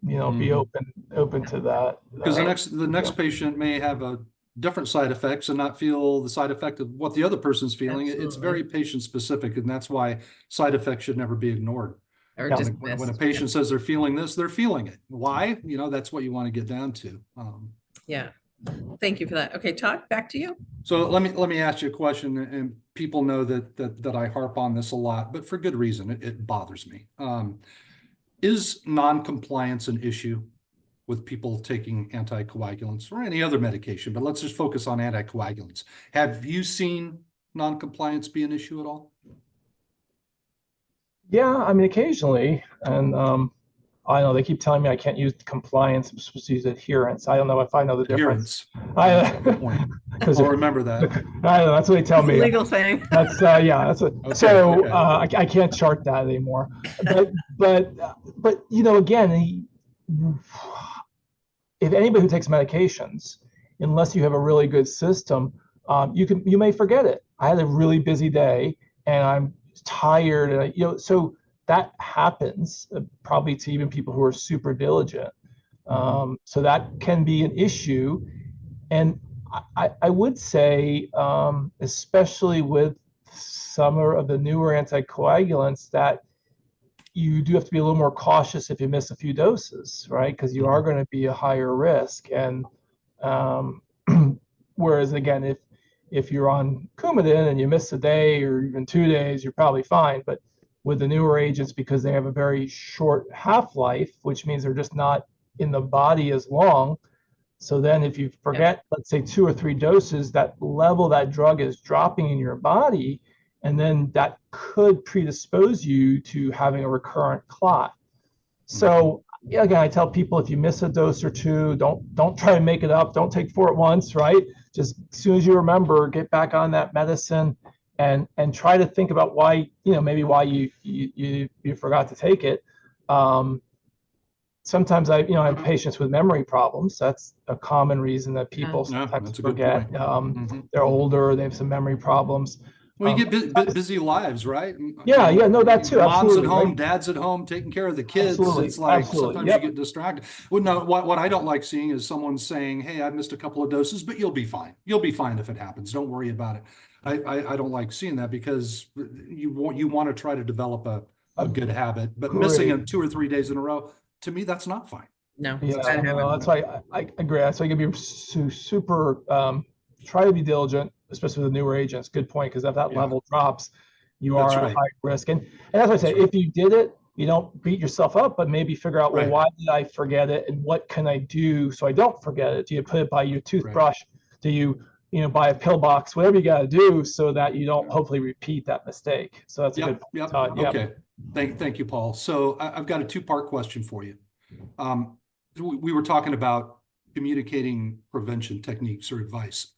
be open to that. Because the next patient may have a different side effects and not feel the side effect of what the other person's feeling. Absolutely. It's very patient specific, and that's why side effects should never be ignored. Or When a patient says they're feeling this, they're feeling it. Why? That's what you want to get down to. Yeah. Thank you for that. Okay, Todd, back to you. So let me ask you a question, and people know that I harp on this a lot, but for good reason. It bothers me. Is non-compliance an issue with people taking anticoagulants or any other medication? But let's just focus on anticoagulants. Have you seen non-compliance be an issue at all? Yeah, I mean, occasionally, and I know they keep telling me I can't use compliance, I'm supposed to use adherence. I don't know if I know the difference. Good point. I'll remember that. I know, that's what they tell me. Legal thing. That's that's what, Okay, so okay. I can't chart that anymore. But again, if anybody who takes medications, unless you have a really good system, you may forget it. I had a really busy day and I'm tired, and so that happens probably to even people who are super diligent. So that can be an issue. And I would say, especially with some of the newer anticoagulants, that you do have to be a little more cautious if you miss a few doses, right? Because you are going to be a higher risk. And whereas again, if you're on Coumadin and you miss a day or even 2 days, you're probably fine. But with the newer agents, because they have a very short half-life, which means they're just not in the body as long. So then if you forget, let's say 2 or 3 doses, that level that drug is dropping in your body, and then that could predispose you to having a recurrent clot. So yeah, again, I tell people, if you miss a dose or two, don't try to make it up. Don't take 4 at once, right? Just as soon as you remember, get back on that medicine, and try to think about why, maybe why you forgot to take it. Sometimes I have patients with memory problems. That's a common reason that people sometimes that's a good forget. point. They're older, they have some memory problems. Well, you get busy lives, right? Yeah, no, that too. Mom's Absolutely, at home, right? dad's at home, taking care of the kids. Absolutely, It's like absolutely. sometimes Yep. you get distracted. Well, no, what I don't like seeing is someone saying, "Hey, I missed a couple of doses, but you'll be fine. You'll be fine if it happens. Don't worry about it." I don't like seeing that, because you want to try to develop a good habit, but missing Great. it 2 or 3 days in a row, to me, that's not fine. No. Yeah, it's gotta happen. that's why I agree. That's why you can be super, try to be diligent, especially with the newer agents. Good point, because if that Yeah. level drops, you That's are at right. high risk. And as I say, That's right. if you did it, you don't beat yourself up, but maybe figure out, well, Right. why did I forget it, and what can I do so I don't forget it? Do you put it by your toothbrush? Do you, buy a pill box? Whatever you got to do so that you don't hopefully repeat that mistake. So that's a good point, Todd. Yep. Okay. Thank you, Paul. So I've got a 2-part question for you. We were talking about communicating prevention techniques or advice.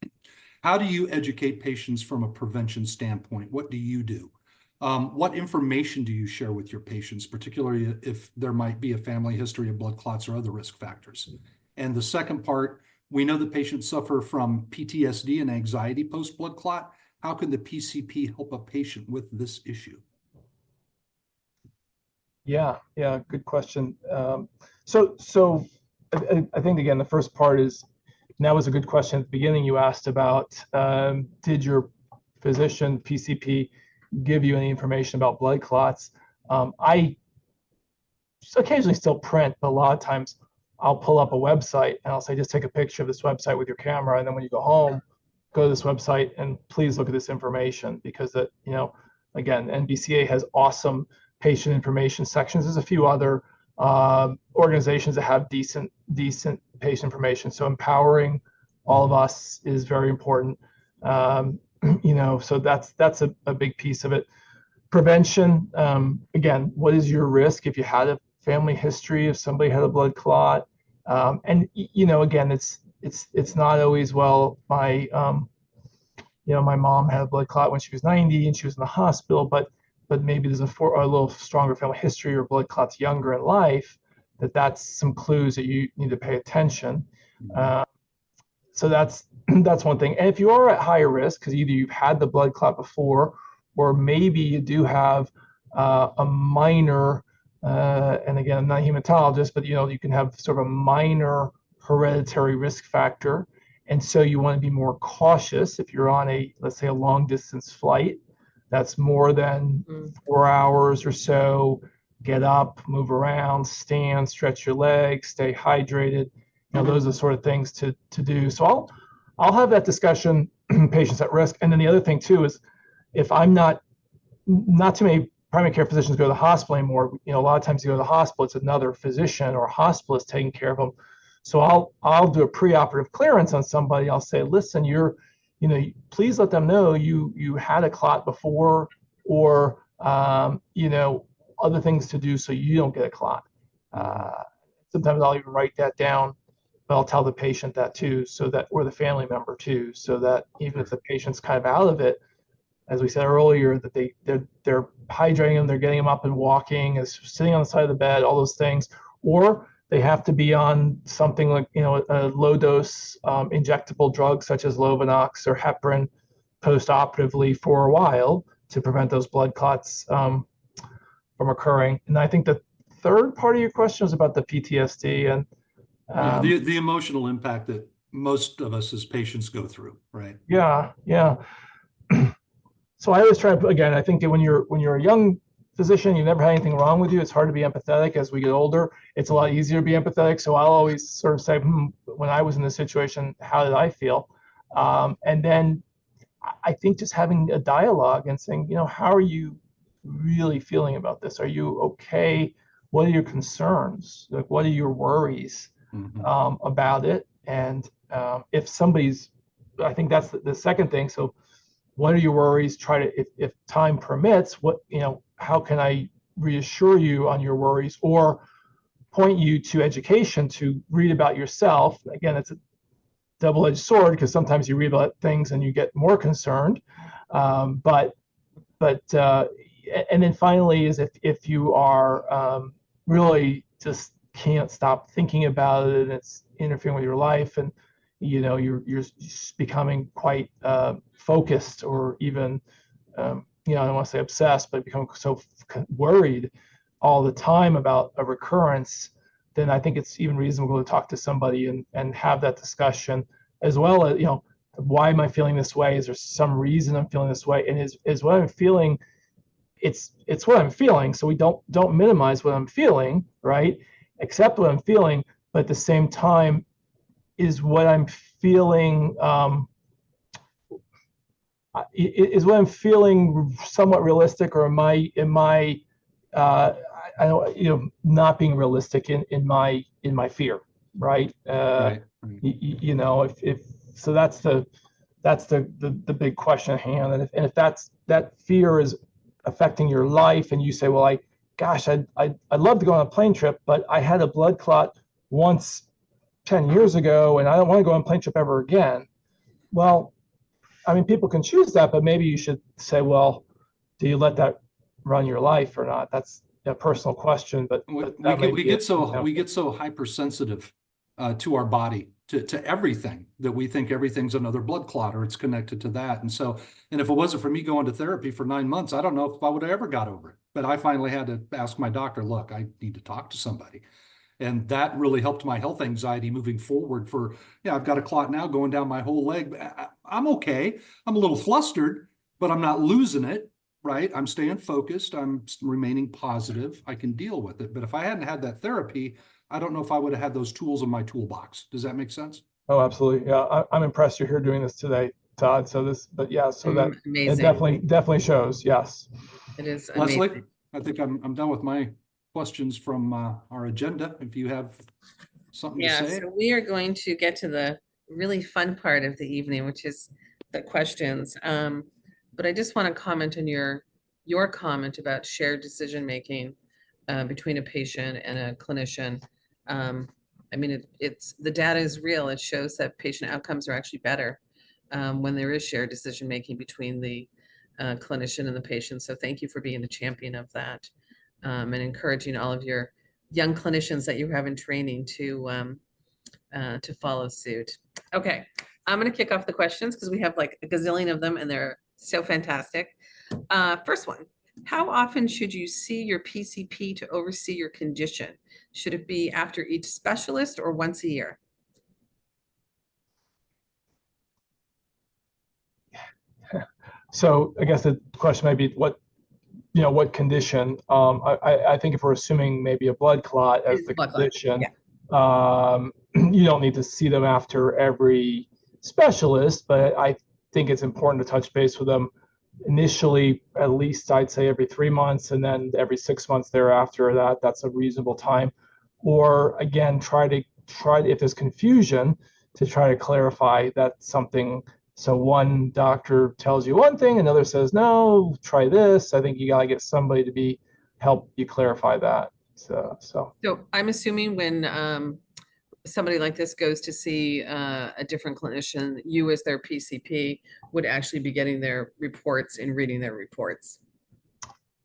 How do you educate patients from a prevention standpoint? What do you do? What information do you share with your patients, particularly if there might be a family history of blood clots or other risk factors? And the second part, we know that patients suffer from PTSD and anxiety post-blood clot. How can the PCP help a patient with this issue? Yeah, good question. So I think, again, the first part is, and that was a good question at the beginning. You asked about, did your physician, PCP, give you any information about blood clots? I occasionally still print, but a lot of times I'll pull up a website and I'll say, just take a picture of this website with your camera, and then when you go home, go to this website and please look at this information, because that, again, NBCA has awesome patient information sections. There's a few other organizations that have decent patient information. So empowering all of us is very important. So that's a big piece of it. Prevention, again, what is your risk if you had a family history, if somebody had a blood clot? And again, it's not always, well, my mom had a blood clot when she was 90 and she was in the hospital, but maybe there's a little stronger family history, or blood clots younger in life, that's some clues that you need to pay attention. So that's one thing. And if you are at higher risk, because either you've had the blood clot before, or maybe you do have a minor, and again, I'm not a hematologist, but you can have sort of a minor hereditary risk factor. And so you want to be more cautious if you're on let's say a long distance flight that's more than 4 hours or so. Get up, move around, stand, stretch your legs, stay hydrated. Those are the sort of things to do. So I'll have that discussion, patients at risk. And then the other thing too is, if I'm not too many primary care physicians go to the hospital anymore. A lot of times you go to the hospital, it's another physician or hospitalist taking care of them. So I'll do a preoperative clearance on somebody. I'll say, listen, please let them know you had a clot before, or other things to do so you don't get a clot. Sometimes I'll even write that down, but I'll tell the patient that too, or the family member too, so that even if the patient's kind of out of it, as we said earlier, that they're hydrating them, they're getting them up and walking, sitting on the side of the bed, all those things, or they have to be on something like a low dose injectable drug such as Lovenox or heparin post-operatively for a while to prevent those blood clots from occurring. And I think the third part of your question was about the PTSD and the emotional impact that most of us as patients go through, right? Yeah. So I always try to, again, I think that when you're a young physician, you never had anything wrong with you, it's hard to be empathetic. As we get older, it's a lot easier to be empathetic. So I'll always sort of say, when I was in this situation, how did I feel? And then I think just having a dialogue and saying, how are you really feeling about this? Are you okay? What are your concerns? Like, what are your worries about it? And if somebody's, I think that's the second thing. So what are your worries? Try to, if time permits, how can I reassure you on your worries or point you to education to read about yourself? Again, it's a double-edged sword because sometimes you read about things and you get more concerned. But and then finally is if you are really just can't stop thinking about it and it's interfering with your life and you're becoming quite focused or even I don't want to say obsessed, but become so worried all the time about a recurrence, then I think it's even reasonable to talk to somebody and have that discussion, as well as why am I feeling this way? Is there some reason I'm feeling this way? And is what I'm feeling, it's what I'm feeling. So we don't minimize what I'm feeling, right? Accept what I'm feeling, but at the same time, is what I'm feeling somewhat realistic, or am I I don't not being realistic in my fear, right? Right. If so, that's the big question at hand. And if that fear is affecting your life, and you say, well, I'd love to go on a plane trip, but I had a blood clot once 10 years ago, and I don't want to go on a plane trip ever again. Well, I mean, people can choose that, but maybe you should say, well, do you let that run your life or not? That's a personal question, but we get so hypersensitive to our body, to everything, that we think everything's another blood clot or it's connected to that. And if it wasn't for me going to therapy for 9 months, I don't know if I would have ever got over it. But I finally had to ask my doctor, look, I need to talk to somebody. And that really helped my health anxiety moving forward I've got a clot now going down my whole leg. I'm okay. I'm a little flustered, but I'm not losing it, right? I'm staying focused. I'm remaining positive. I can deal with it. But if I hadn't had that therapy, I don't know if I would have had those tools in my toolbox. Does that make sense? Oh, absolutely. Yeah, I'm impressed you're here doing this today, Todd. So that Amazing. it definitely shows. Yes. It is Leslie, amazing. I think I'm done with my questions from our agenda. If you have something to say. So we are going to get to the really fun part of the evening, which is the questions. But I just want to comment on your comment about shared decision making between a patient and a clinician. I mean, it's the data is real. It shows that patient outcomes are actually better when there is shared decision making between the clinician and the patient. So thank you for being the champion of that and encouraging all of your young clinicians that you have in training to follow suit. Okay, I'm going to kick off the questions because we have like a gazillion of them and they're so fantastic. First one, how often should you see your PCP to oversee your condition? Should it be after each specialist or once a year? So I guess the question might be what condition. I think if we're assuming maybe a blood clot as the condition, you don't need to see them after every specialist, but I think it's important to touch base with them initially, at least I'd say every 3 months, and then every 6 months thereafter. That's a reasonable time. Or again, try if there's confusion, to try to clarify that something. So one doctor tells you one thing, another says, no, try this. I think you gotta get somebody to help you clarify that. So I'm assuming when somebody like this goes to see a different clinician, you as their PCP would actually be getting their reports and reading their reports.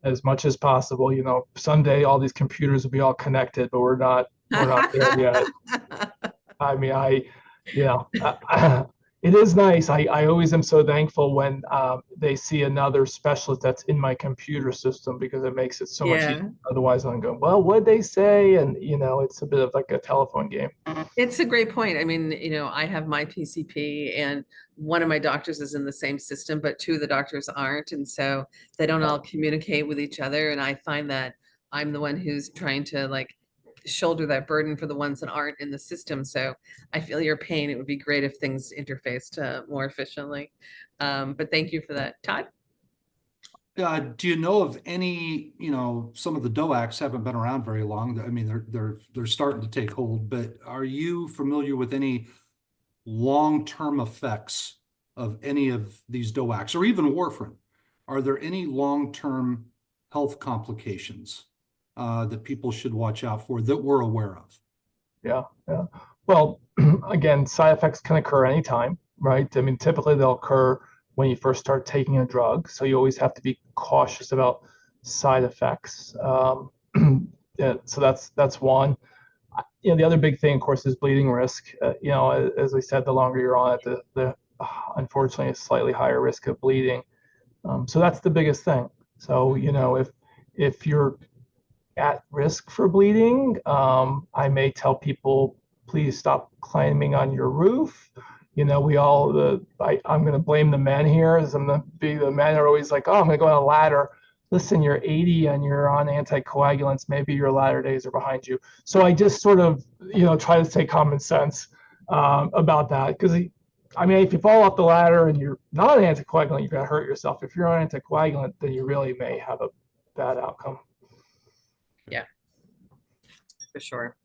As much as possible, someday all these computers will be all connected, but we're not there yet. I mean, it is nice. I always am so thankful when they see another specialist that's in my computer system, because it makes it so much easier. Otherwise, I'm going, well, what'd they say? And, it's a bit of like a telephone game. It's a great point. I mean, I have my PCP and one of my doctors is in the same system, but two of the doctors aren't. And so they don't all communicate with each other. And I find that I'm the one who's trying to like shoulder that burden for the ones that aren't in the system. So I feel your pain. It would be great if things interfaced more efficiently. But thank you for that. Todd? Do you know of any, some of the DOACs haven't been around very long. I mean, they're starting to take hold, but are you familiar with any long-term effects of any of these DOACs or even warfarin? Are there any long-term health complications that people should watch out for that we're aware of? Yeah. Well, again, side effects can occur anytime, right? I mean, typically they'll occur when you first start taking a drug. So you always have to be cautious about side effects. Yeah, so that's one. The other big thing, of course, is bleeding risk. As I said, the longer you're on it, the unfortunately a slightly higher risk of bleeding. So that's the biggest thing. So if you're at risk for bleeding, I may tell people, please stop climbing on your roof. I'm going to blame the men here, as the men are always like, oh, I'm going to go on a ladder. Listen, you're 80 and you're on anticoagulants. Maybe your latter days are behind you. So I just sort of, try to take common sense about that. Because, if you fall off the ladder and you're not an anticoagulant, you're going to hurt yourself. If you're on anticoagulant, then you really may have a bad outcome. Yeah, for sure.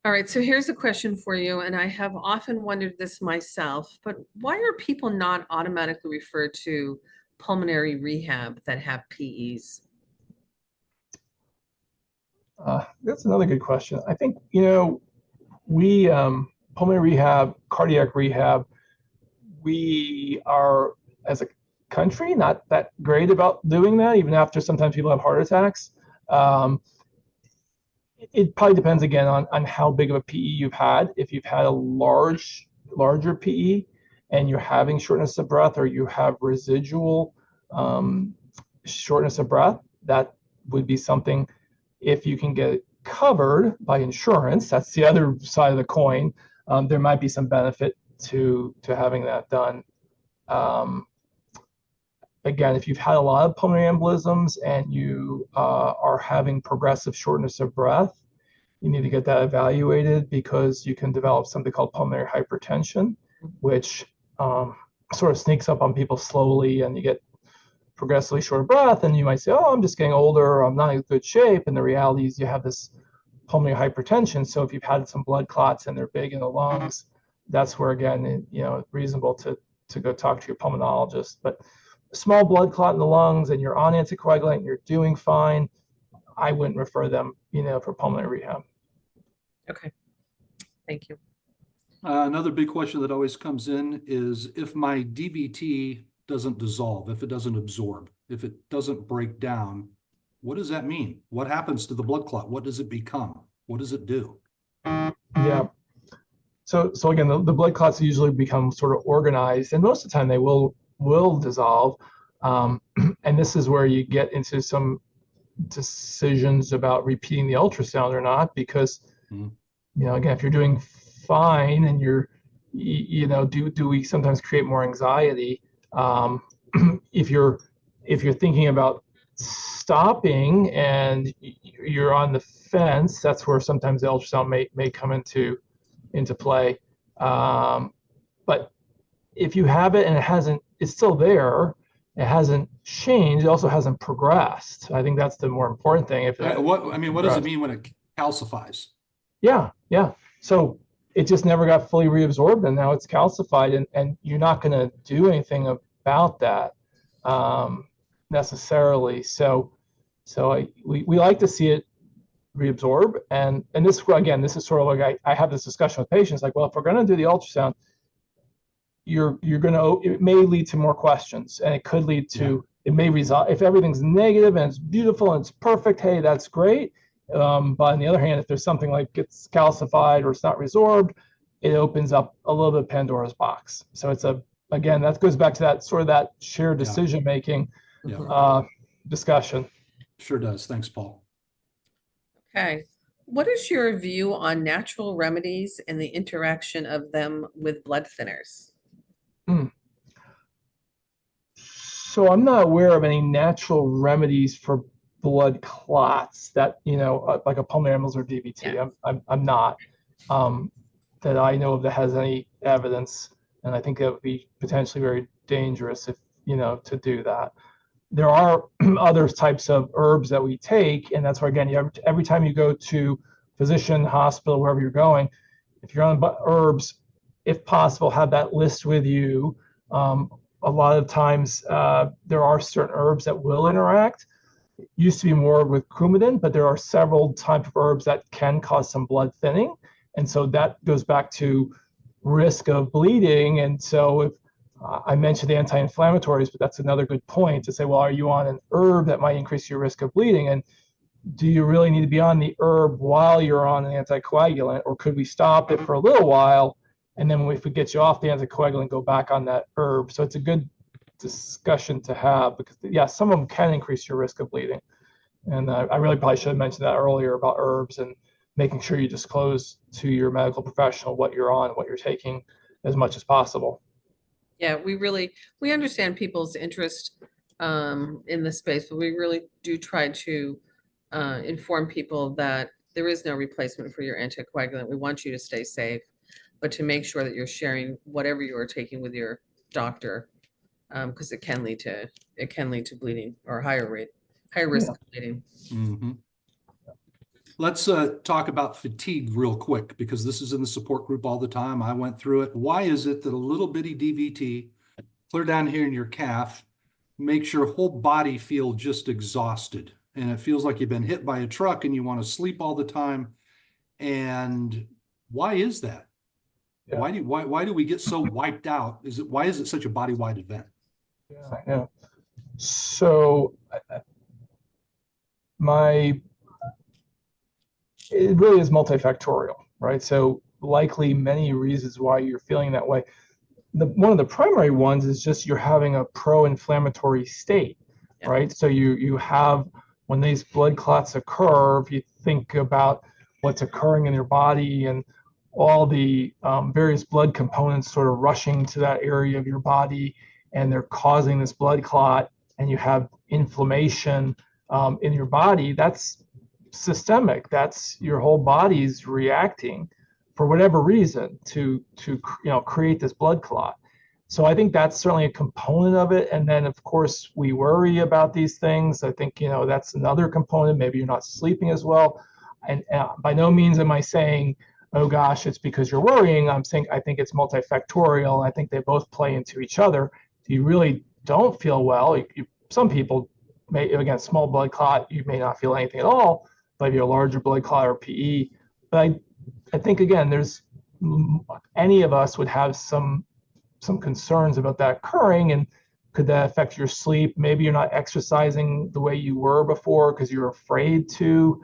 All right, so here's a question for you, and I have often wondered this myself, but why are people not automatically referred to pulmonary rehab that have PEs? That's another good question. I think, we, pulmonary rehab, cardiac rehab, we are, as a country, not that great about doing that, even after sometimes people have heart attacks. It probably depends again on how big of a PE you've had. If you've had a larger PE and you're having shortness of breath, or you have residual shortness of breath, that would be something, if you can get it covered by insurance, that's the other side of the coin, there might be some benefit to having that done. Again, if you've had a lot of pulmonary embolisms and you are having progressive shortness of breath, you need to get that evaluated, because you can develop something called pulmonary hypertension, which sort of sneaks up on people slowly, and you get progressively short of breath, and you might say, oh, I'm just getting older, or I'm not in good shape. And the reality is you have this pulmonary hypertension. So if you've had some blood clots and they're big in the lungs, that's where, again, it's reasonable to go talk to your pulmonologist. But small blood clot in the lungs and you're on anticoagulant and you're doing fine, I wouldn't refer them, for pulmonary rehab. Okay, thank you. Another big question that always comes in is, if my DVT doesn't dissolve, if it doesn't absorb, if it doesn't break down, what does that mean? What happens to the blood clot? What does it become? What does it do? Yeah. So again, the blood clots usually become sort of organized, and most of the time they will dissolve. And this is where you get into some decisions about repeating the ultrasound or not, because again, if you're doing fine and you're, do we sometimes create more anxiety? If you're thinking about stopping and you're on the fence, that's where sometimes the ultrasound may come into play. But if you have it and it's still there, it hasn't changed, it also hasn't progressed. I think that's the more important thing. What does it mean when it calcifies? Yeah. So it just never got fully reabsorbed, and now it's calcified, and you're not going to do anything about that necessarily. So we like to see it reabsorb, and this, again, this is sort of like I have this discussion with patients, like, well, if we're going to do the ultrasound, it may lead to more questions, and it could lead to, it may resolve. If everything's negative and it's beautiful and it's perfect, hey, that's great. But on the other hand, if there's something like it's calcified or it's not resorbed, it opens up a little bit of Pandora's box. So it's again, that goes back to that sort of that shared decision making discussion. Sure does. Thanks, Paul. Okay. What is your view on natural remedies and the interaction of them with blood thinners? So I'm not aware of any natural remedies for blood clots that, like a pulmonary embolism or DVT. Yeah. I'm not, that I know of that has any evidence. And I think that would be potentially very dangerous if, to do that. There are other types of herbs that we take. And that's why, again, every time you go to physician, hospital, wherever you're going, if you're on herbs, if possible, have that list with you. A lot of times there are certain herbs that will interact. It used to be more with Coumadin, but there are several types of herbs that can cause some blood thinning. And so that goes back to risk of bleeding. And so if I mentioned the anti-inflammatories, but that's another good point to say, well, are you on an herb that might increase your risk of bleeding? And do you really need to be on the herb while you're on an anticoagulant, or could we stop it for a little while? And then if we get you off the anticoagulant, go back on that herb. So it's a good discussion to have because, yeah, some of them can increase your risk of bleeding. And I really probably should have mentioned that earlier about herbs and making sure you disclose to your medical professional what you're on, what you're taking as much as possible. Yeah, we understand people's interest in the space, but we really do try to inform people that there is no replacement for your anticoagulant. We want you to stay safe, but to make sure that you're sharing whatever you are taking with your doctor, because it can lead to bleeding or higher risk of bleeding. Mhm. Let's talk about fatigue real quick, because this is in the support group all the time. I went through it. Why is it that a little bitty DVT, clear down here in your calf, makes your whole body feel just exhausted? And it feels like you've been hit by a truck and you want to sleep all the time. And why is that? Yeah. Why do we get so wiped out? Why is it such a body-wide event? Yeah. So it really is multifactorial, right? So likely many reasons why you're feeling that way. One of the primary ones is just you're having a pro-inflammatory state, Yeah. right? So you have, when these blood clots occur, if you think about what's occurring in your body and all the various blood components sort of rushing to that area of your body, and they're causing this blood clot, and you have inflammation in your body, that's systemic. That's your whole body's reacting for whatever reason to create this blood clot. So I think that's certainly a component of it. And then of course we worry about these things. I think that's another component. Maybe you're not sleeping as well. And by no means am I saying, oh gosh, it's because you're worrying. I'm saying I think it's multifactorial. I think they both play into each other. If you really don't feel well, some people may, again, small blood clot, you may not feel anything at all. But if you're a larger blood clot or PE, but I think again, any of us would have some concerns about that occurring, and could that affect your sleep? Maybe you're not exercising the way you were before because you're afraid to.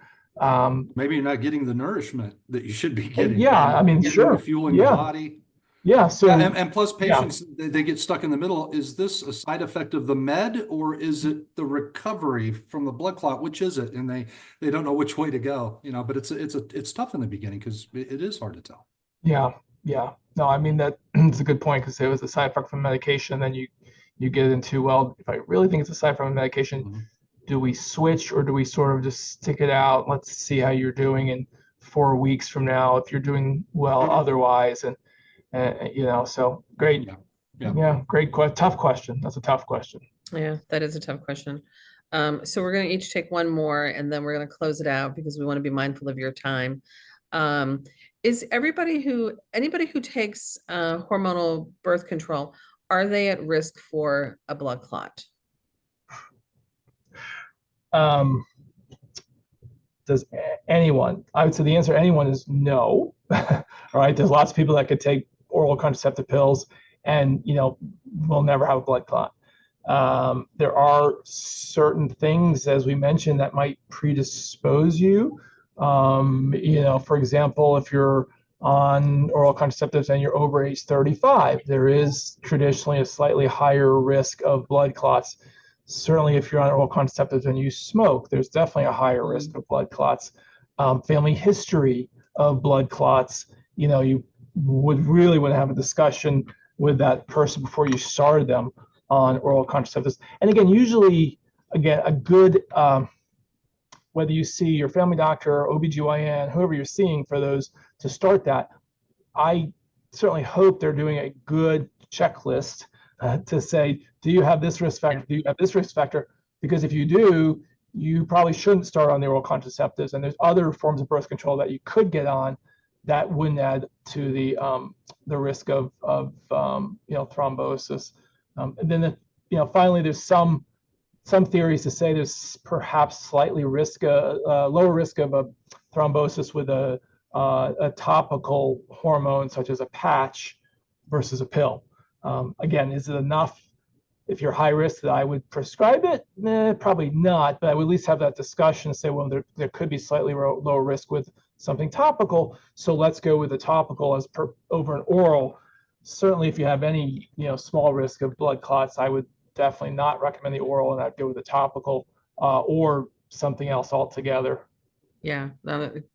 Maybe you're not getting the nourishment that you should be getting. Yeah, I mean, sure. Fueling the body. Yeah. So and plus patients, they get stuck in the middle. Is this a side effect of the med, or is it the recovery from the blood clot? Which is it? And they don't know which way to go, but it's tough in the beginning because it is hard to tell. Yeah. No, I mean, that's a good point, because it was a side effect from medication. Then you get into, well, if I really think it's a side effect from medication, do we switch, or do we sort of just stick it out? Let's see how you're doing in 4 weeks from now, if you're doing well otherwise. And so great. Yeah. Great. Tough question. That's a tough question. Yeah, that is a tough question. So we're going to each take one more, and then we're going to close it out because we want to be mindful of your time. Is anybody who takes hormonal birth control, are they at risk for a blood clot? Does anyone? I would say the answer to anyone is no. All right. There's lots of people that could take oral contraceptive pills and, will never have a blood clot. There are certain things, as we mentioned, that might predispose you. For example, if you're on oral contraceptives and you're over age 35, there is traditionally a slightly higher risk of blood clots. Certainly, if you're on oral contraceptives and you smoke, there's definitely a higher risk of blood clots. Family history of blood clots, you would really want to have a discussion with that person before you started them on oral contraceptives. And again, usually, a good whether you see your family doctor, OBGYN, whoever you're seeing for those to start that, I certainly hope they're doing a good checklist to say, do you have this risk factor? Do you have this risk factor? Because if you do, you probably shouldn't start on the oral contraceptives. And there's other forms of birth control that you could get on that wouldn't add to the risk of thrombosis. And then finally, there's some theories to say there's perhaps slightly lower risk of a thrombosis with a topical hormone such as a patch versus a pill. Again, is it enough? If you're high risk that I would prescribe it? Probably not, but I would at least have that discussion and say, well, there could be slightly lower risk with something topical, so let's go with the topical over an oral. Certainly, if you have any small risk of blood clots, I would definitely not recommend the oral, and I'd go with the topical or something else altogether. Yeah,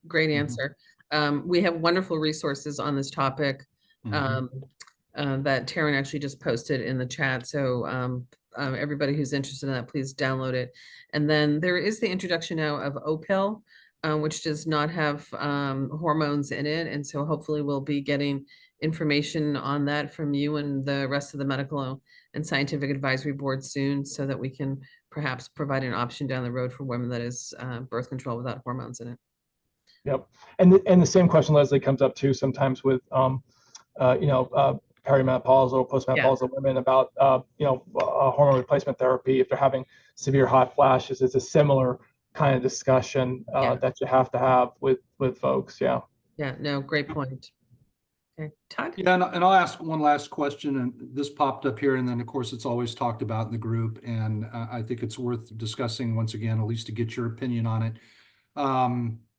great answer. We have wonderful resources on this topic that Taryn actually just posted in the chat. So everybody who's interested in that, please download it. And then there is the introduction now of O-pill, which does not have hormones in it. And so hopefully we'll be getting information on that from you and the rest of the medical and scientific advisory board soon, so that we can perhaps provide an option down the road for women that is birth control without hormones in it. Yep. And the same question, Leslie, comes up too sometimes with perimenopausal or postmenopausal women about hormone replacement therapy if they're having severe hot flashes. It's a similar kind of discussion that you have to have with folks. Yeah. Yeah. No, great point. Okay, Todd? Yeah, and I'll ask one last question, and this popped up here, and then of course it's always talked about in the group, and I think it's worth discussing once again, at least to get your opinion on it.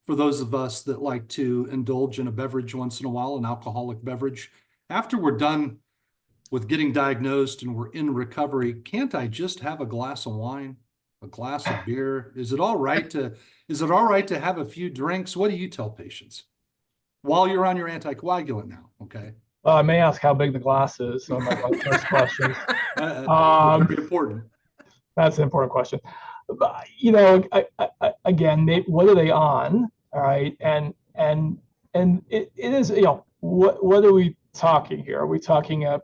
For those of us that like to indulge in a beverage once in a while, an alcoholic beverage, after we're done with getting diagnosed and we're in recovery, can't I just have a glass of wine, a glass of beer? Is it all right to have a few drinks? What do you tell patients while you're on your anticoagulant now? Okay. I may ask how big the glass is. So my first question. Very important. That's an important question. But, again, what are they on? All right, and it is what are we talking here? Are we talking a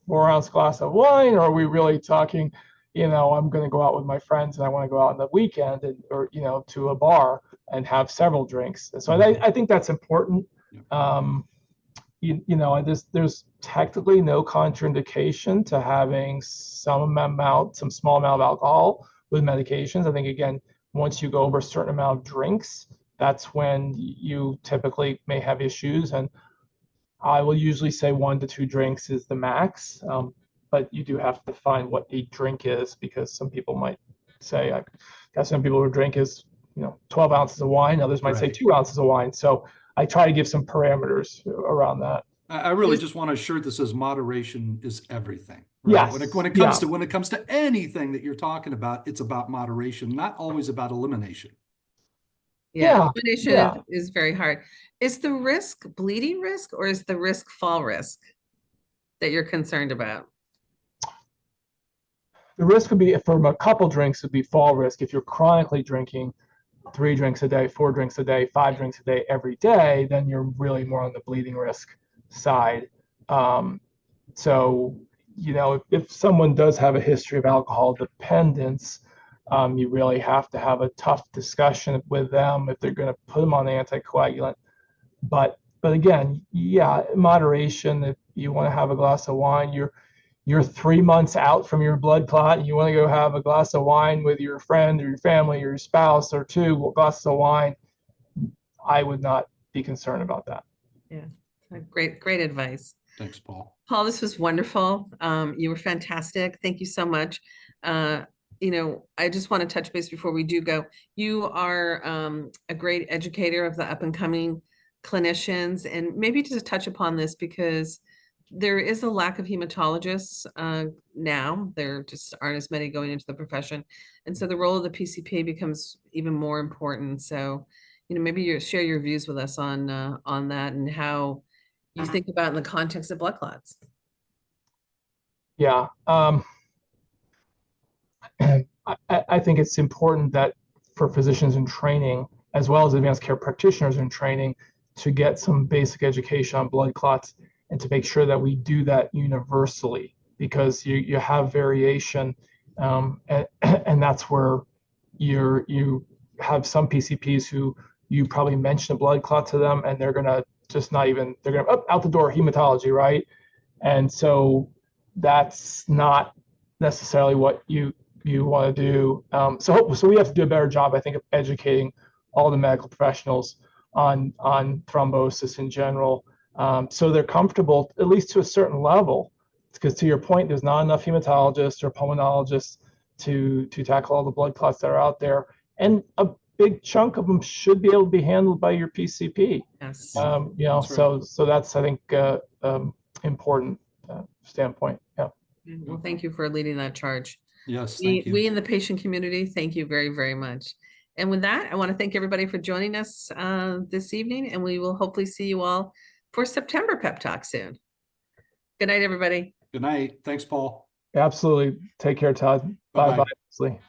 4-ounce glass of wine, or are we really talking? I'm going to go out with my friends and I want to go out on the weekend or to a bar and have several drinks. So I think that's important. There's technically no contraindication to having some small amount of alcohol with medications. I think, again, once you go over a certain amount of drinks, that's when you typically may have issues. And I will usually say 1 to 2 drinks is the max. But you do have to find what a drink is, because some people might say, I got some people who drink is 12 ounces of wine. Others might say 2 ounces of wine. So I try to give some parameters around that. I really just want a shirt that says moderation is everything. Right? Yes. When it comes to anything that you're talking about, it's about moderation, not always about elimination. Yeah. Elimination is very hard. Is the risk bleeding risk, or is the risk fall risk that you're concerned about? The risk would be, from a couple drinks, would be fall risk. If you're chronically drinking 3 drinks a day, 4 drinks a day, 5 drinks a day every day, then you're really more on the bleeding risk side. So, if someone does have a history of alcohol dependence, you really have to have a tough discussion with them if they're going to put them on the anticoagulant. But again, moderation. If you want to have a glass of wine, you're 3 months out from your blood clot, and you want to go have a glass of wine with your friend or your family or your spouse, or 2 glasses of wine, I would not be concerned about that. Yeah, great advice. Thanks, Paul. Paul, this was wonderful. You were fantastic. Thank you so much. I just want to touch base before we do go. You are a great educator of the up and coming clinicians, and maybe just touch upon this, because there is a lack of hematologists now. There just aren't as many going into the profession. And so the role of the PCP becomes even more important. So, maybe you share your views with us on that, and how you think about in the context of blood clots. Yeah. I think it's important that for physicians in training, as well as advanced care practitioners in training, to get some basic education on blood clots and to make sure that we do that universally, because you have variation, and that's where you have some PCPs who you probably mention a blood clot to them and they're gonna just not even, they're gonna out the door, hematology, right? And so that's not necessarily what you want to do. So we have to do a better job, I think, of educating all the medical professionals on thrombosis in general, so they're comfortable, at least to a certain level. Because to your point, there's not enough hematologists or pulmonologists to tackle all the blood clots that are out there, and a big chunk of them should be able to be handled by your PCP. Yes. That's right. So that's, I think, important standpoint. Yeah. Well, thank you for leading that charge. Yes, thank you. We in the patient community, thank you very, very much. And with that, I want to thank everybody for joining us this evening, and we will hopefully see you all for September Pep Talk soon. Good night, everybody. Good night. Thanks, Paul. Absolutely. Take care, Todd. Bye-bye. Bye-bye.